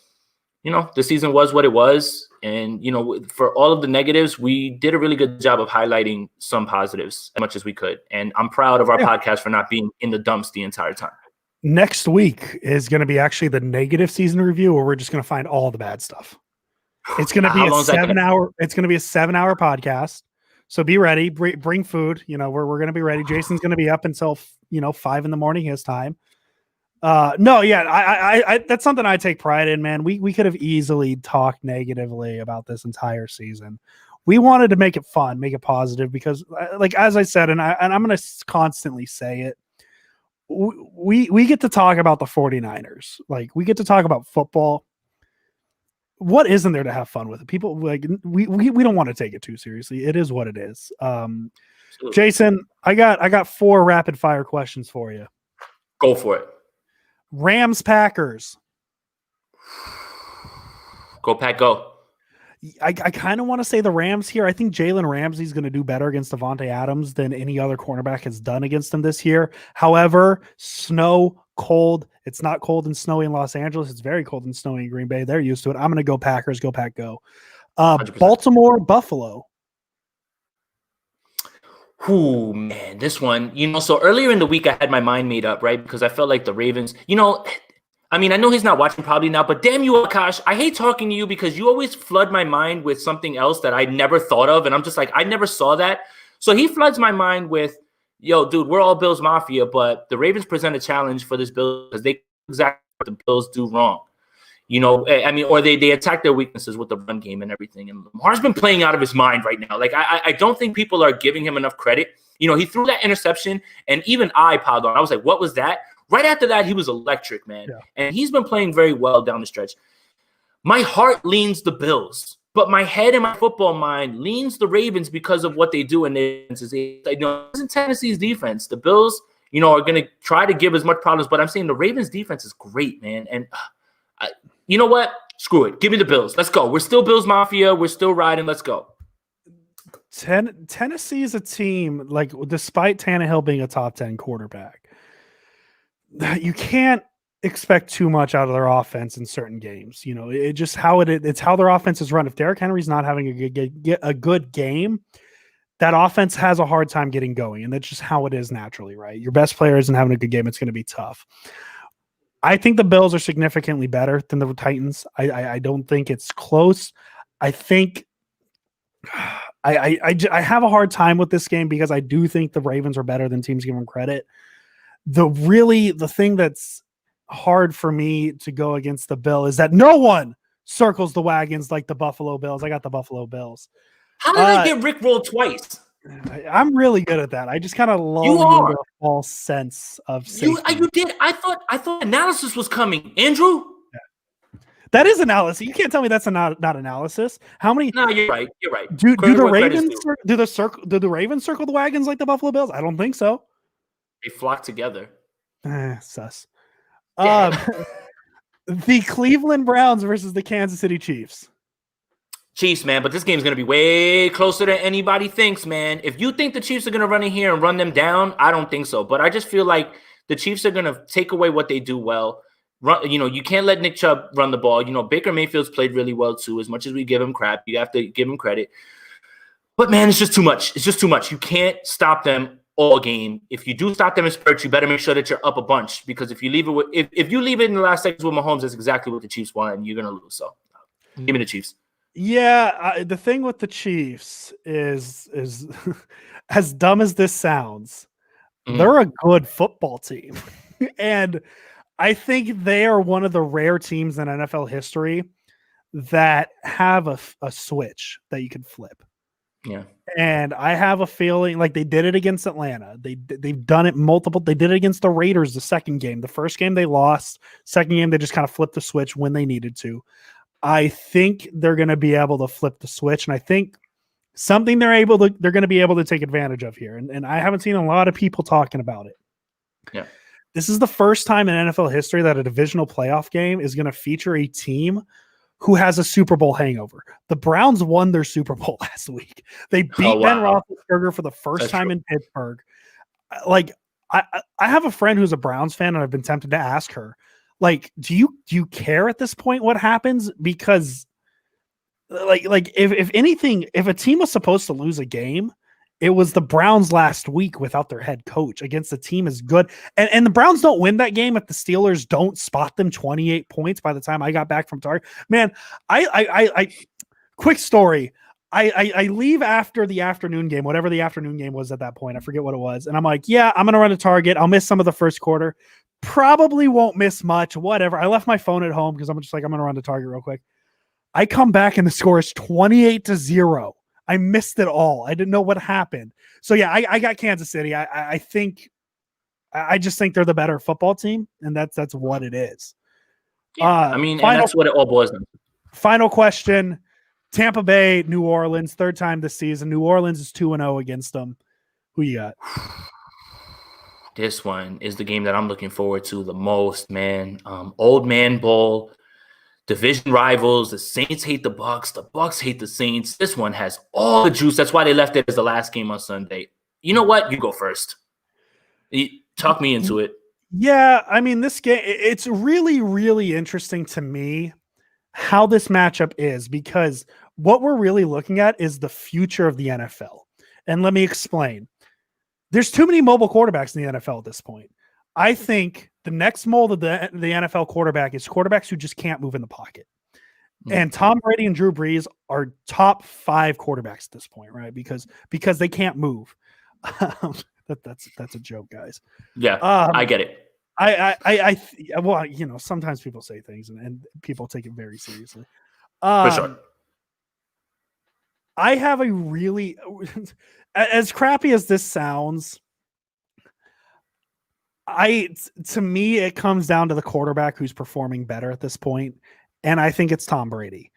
the season was what it was. And, for all of the negatives, we did a really good job of highlighting some positives as much as we could. And I'm proud of our podcast for not being in the dumps the entire time. Next week is going to be actually the negative season review where we're just going to find all the bad stuff. It's going to be a 7 hour. It's going to be a 7 hour podcast. So be ready. Bring food. We're going to be ready. Jason's going to be up until 5 a.m. his time. I that's something I take pride in, man. We could have easily talked negatively about this entire season. we wanted to make it fun, make it positive, because like, as I said, and I'm going to constantly say it, we get to talk about the 49ers. Like, we get to talk about football. What isn't there to have fun with it? People, like, we don't want to take it too seriously. It is what it is. Jason, I got 4 rapid fire questions for you. Go for it. Rams, Packers. Go Pack, go. I kind of want to say the Rams here. I think Jalen Ramsey's going to do better against Devontae Adams than any other cornerback has done against him this year. However, snow, cold. It's not cold and snowy in Los Angeles. It's very cold and snowy in Green Bay. They're used to it. I'm going to go Packers. Go Pack, go. Baltimore, Buffalo. Ooh, man, this one. So earlier in the week, I had my mind made up, right? Because I felt like the Ravens, I know he's not watching probably now, but damn you, Akash, I hate talking to you because you always flood my mind with something else that I never thought of. And I'm just like, I never saw that. So he floods my mind with, yo, dude, we're all Bills Mafia, but the Ravens present a challenge for this Bill because they exactly what the Bills do wrong. Or they attack their weaknesses with the run game and everything. And Lamar's been playing out of his mind right now. Like, I don't think people are giving him enough credit. He threw that interception, and even I piled on. I was like, what was that? Right after that, he was electric, man. Yeah. And he's been playing very well down the stretch. My heart leans the Bills, but my head and my football mind leans the Ravens because of what they do in defense. In Tennessee's defense, the Bills, are going to try to give as much problems, but I'm saying the Ravens' defense is great, man. And you know what? Screw it. Give me the Bills. Let's go. We're still Bills Mafia. We're still riding. Let's go. Tennessee is a team, like, despite Tannehill being a top 10 quarterback, you can't expect too much out of their offense in certain games. It just it's how their offense is run. If Derrick Henry's not having a good game, that offense has a hard time getting going. And that's just how it is naturally, right? Your best player isn't having a good game. It's going to be tough. I think the Bills are significantly better than the Titans. I don't think it's close. I think I have a hard time with this game because I do think the Ravens are better than teams give them credit. The thing that's hard for me to go against the Bill is that no one circles the wagons like the Buffalo Bills. I got the Buffalo Bills. How did I get rickrolled twice? I'm really good at that. I just kind of lull into a false sense of safety. You did. I thought analysis was coming. Andrew? Yeah. That is analysis. You can't tell me that's not analysis. How many? No, you're right. You're right. Do the Ravens circle the wagons like the Buffalo Bills? I don't think so. They flock together. Sus. The Cleveland Browns versus the Kansas City Chiefs. Chiefs, man, but this game's going to be way closer than anybody thinks, man. If you think the Chiefs are going to run in here and run them down, I don't think so. But I just feel like the Chiefs are going to take away what they do well. You can't let Nick Chubb run the ball. Baker Mayfield's played really well too. As much as we give him crap, you have to give him credit. But man, it's just too much. It's just too much. You can't stop them all game. If you do stop them in spurts, you better make sure that you're up a bunch, because if you leave it if you leave it in the last seconds with Mahomes, that's exactly what the Chiefs want, and you're gonna lose. So give me the Chiefs. Yeah, the thing with the Chiefs is as dumb as this sounds, they're a good football team, and I think they are one of the rare teams in NFL history that have a switch that you can flip. Yeah. And I have a feeling like they did it against Atlanta. They've done it multiple. They did it against the Raiders the second game. The first game they lost. Second game they just kind of flipped the switch when they needed to. I think they're going to be able to flip the switch, and I think something they're going to be able to take advantage of here. And I haven't seen a lot of people talking about it. Yeah. This is the first time in NFL history that a divisional playoff game is going to feature a team who has a Super Bowl hangover. The Browns won their Super Bowl last week. They beat Ben Roethlisberger for the first time in Pittsburgh. Like, I have a friend who's a Browns fan, and I've been tempted to ask her, like, do you care at this point what happens? Because like if anything, if a team was supposed to lose a game, it was the Browns last week without their head coach against a team as good. And the Browns don't win that game if the Steelers don't spot them 28 points by the time I got back from Target. Man, I quick story. I leave after the afternoon game, whatever the afternoon game was at that point. I forget what it was. And I'm like, yeah, I'm going to run to Target. I'll miss some of the first quarter. Probably won't miss much, whatever. I left my phone at home because I'm just like, I'm going to run to Target real quick. I come back and the score is 28-0. I missed it all. I didn't know what happened. So yeah, I got Kansas City. I just think they're the better football team, and that's what it is. Yeah, I mean, and that's what it all boils down to. Final question. Tampa Bay, New Orleans, third time this season. New Orleans is 2-0 against them. Who you got? This one is the game that I'm looking forward to the most, man. Old man bowl, division rivals. The Saints hate the Bucks. The Bucks hate the Saints. This one has all the juice. That's why they left it as the last game on Sunday. You know what? You go first. Talk me into it. Yeah, I mean, this game, it's really, really interesting to me how this matchup is, because what we're really looking at is the future of the NFL. And let me explain. There's too many mobile quarterbacks in the NFL at this point. I think the next mold of the NFL quarterback is quarterbacks who just can't move in the pocket. And Tom Brady and Drew Brees are top 5 quarterbacks at this point, right? Because they can't move. That's a joke, guys. Yeah, I get it. Well, you know, sometimes people say things and people take it very seriously. For sure. I have a really, as crappy as this sounds, to me, it comes down to the quarterback who's performing better at this point. And I think it's Tom Brady.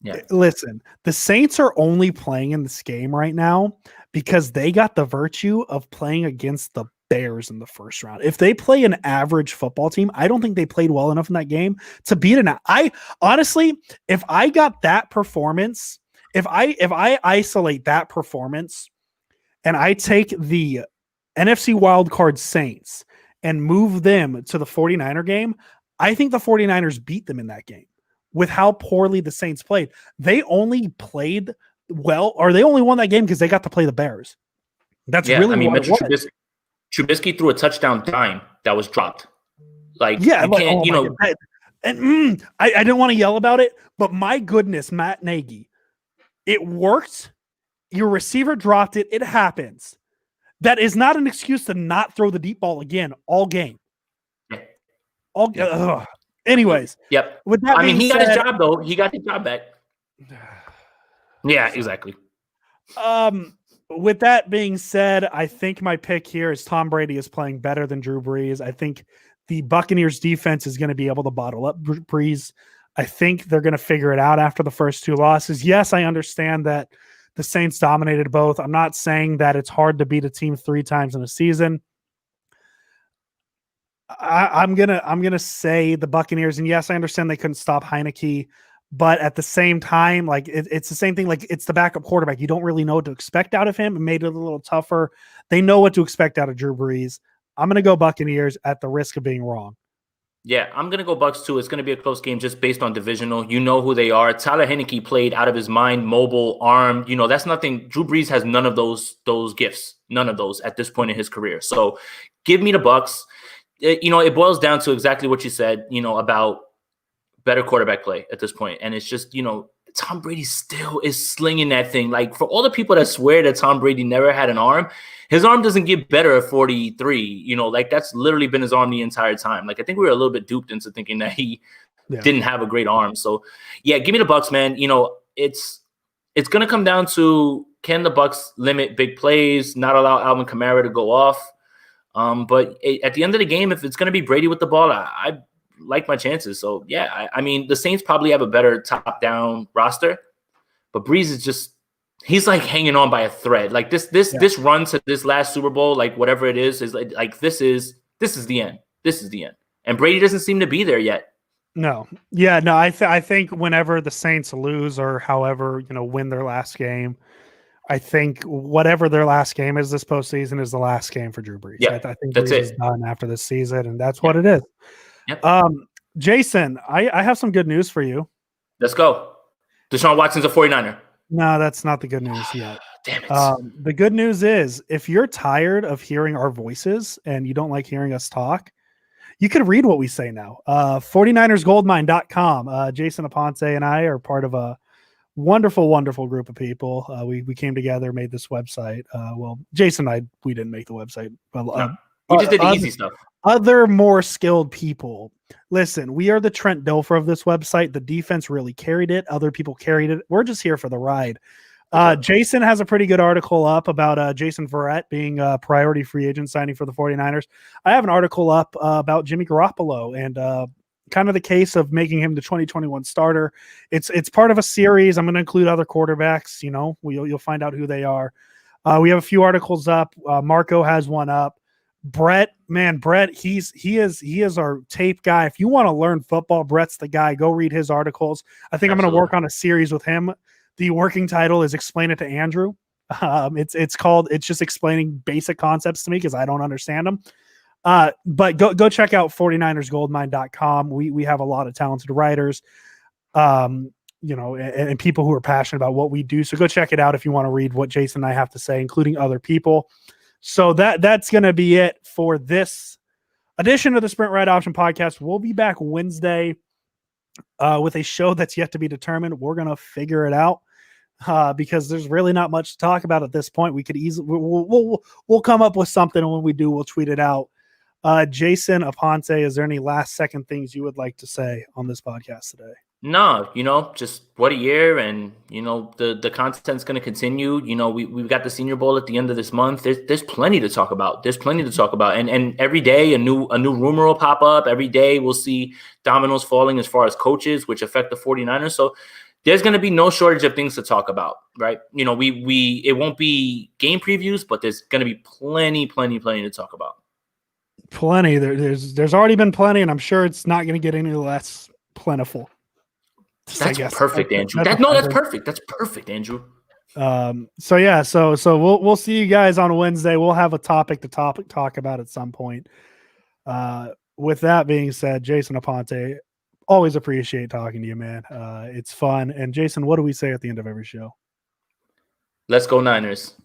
Yeah. Listen, the Saints are only playing in this game right now because they got the virtue of playing against the Bears in the first round. If they play an average football team, I don't think they played well enough in that game to beat an. I honestly, if I got that performance, if I isolate that performance and I take the NFC wildcard Saints and move them to the 49er game, I think the 49ers beat them in that game with how poorly the Saints played. They only played well, or they only won that game because they got to play the Bears. That's really what it was. Trubisky threw a touchdown dime that was dropped. Like, yeah, you can't, you know. And I didn't want to yell about it, but my goodness, Matt Nagy, it worked. Your receiver dropped it. It happens. That is not an excuse to not throw the deep ball again all game. Anyways. Yep. With that he got his job, though. He got his job back. Yeah, exactly. With that being said, I think my pick here is Tom Brady is playing better than Drew Brees. I think the Buccaneers defense is going to be able to bottle up Brees. I think they're going to figure it out after the first 2 losses. Yes, I understand that the Saints dominated both. I'm not saying that it's hard to beat a team 3 times in a season. I'm gonna say the Buccaneers, and yes, I understand they couldn't stop Heineke, but at the same time, like it's the same thing. Like, it's the backup quarterback. You don't really know what to expect out of him. It made it a little tougher. They know what to expect out of Drew Brees. I'm gonna go Buccaneers at the risk of being wrong. Yeah, I'm going to go Bucks too. It's going to be a close game just based on divisional. You know who they are. Tyler Heineke played out of his mind, mobile, armed. You know, that's nothing. Drew Brees has none of those gifts, none of those at this point in his career. So give me the Bucks. You know, it boils down to exactly what you said, you know, about better quarterback play at this point. And it's just, you know, Tom Brady still is slinging that thing. Like, for all the people that swear that Tom Brady never had an arm, his arm doesn't get better at 43. You know, like, that's literally been his arm the entire time. Like, I think we were a little bit duped into thinking that he didn't have a great arm. So, yeah, give me the Bucks, man. You know, it's going to come down to, can the Bucks limit big plays, not allow Alvin Kamara to go off? But at the end of the game, if it's going to be Brady with the ball, I like my chances. So, yeah, I mean, the Saints probably have a better top-down roster, but Brees is just – he's, like, hanging on by a thread. Like, this run to this last Super Bowl, like, whatever it is like this is the end. This is the end. And Brady doesn't seem to be there yet. No. Yeah, no, I think whenever the Saints lose or however, you know, win their last game, I think whatever their last game is this postseason is the last game for Drew Brees. Yeah, I think that's Brees it. is done after this season, and that's what it is. Yep. Jason, I have some good news for you. Let's go. Deshaun Watson's a 49er. No, that's not the good news yet. Damn it. The good news is, if you're tired of hearing our voices and you don't like hearing us talk, you can read what we say now. 49ersgoldmine.com. Jason Aponte and I are part of a wonderful, wonderful group of people. We came together, made this website. Well, Jason and I, we didn't make the website. But, we just did the easy stuff. Other more skilled people. Listen, we are the Trent Dilfer of this website. The defense really carried it. Other people carried it. We're just here for the ride. Jason has a pretty good article up about Jason Verrett being a priority free agent signing for the 49ers. I have an article up about Jimmy Garoppolo and kind of the case of making him the 2021 starter. It's part of a series. I'm going to include other quarterbacks. You know, you'll find out who they are. We have a few articles up. Marco has one up. Brett, he is our tape guy. If you want to learn football, Brett's the guy. Go read his articles. I think I'm going to work on a series with him. The working title is Explain It to Andrew. It's just explaining basic concepts to me because I don't understand them. But go check out 49ersgoldmine.com. We have a lot of talented writers, and people who are passionate about what we do. So go check it out if you want to read what Jason and I have to say, including other people. So that's going to be it for this edition of the Sprint Ride Option Podcast. We'll be back Wednesday with a show that's yet to be determined. We're going to figure it out because there's really not much to talk about at this point. We could easily we'll come up with something, and when we do, we'll tweet it out. Jason Aponte, is there any last second things you would like to say on this podcast today? No, just what a year, and the content's going to continue. We've got the Senior Bowl at the end of this month. There's plenty to talk about. And every day a new rumor will pop up. Every day we'll see dominoes falling as far as coaches, which affect the 49ers. So there's going to be no shortage of things to talk about, right? It won't be game previews, but there's going to be plenty to talk about. Plenty. There's already been plenty, and I'm sure it's not going to get any less plentiful. That's perfect, Andrew. That's perfect. That's perfect, Andrew. So we'll see you guys on Wednesday. We'll have a topic to talk about at some point. With that being said, Jason Aponte, always appreciate talking to you, man. It's fun. And Jason, what do we say at the end of every show? Let's go Niners.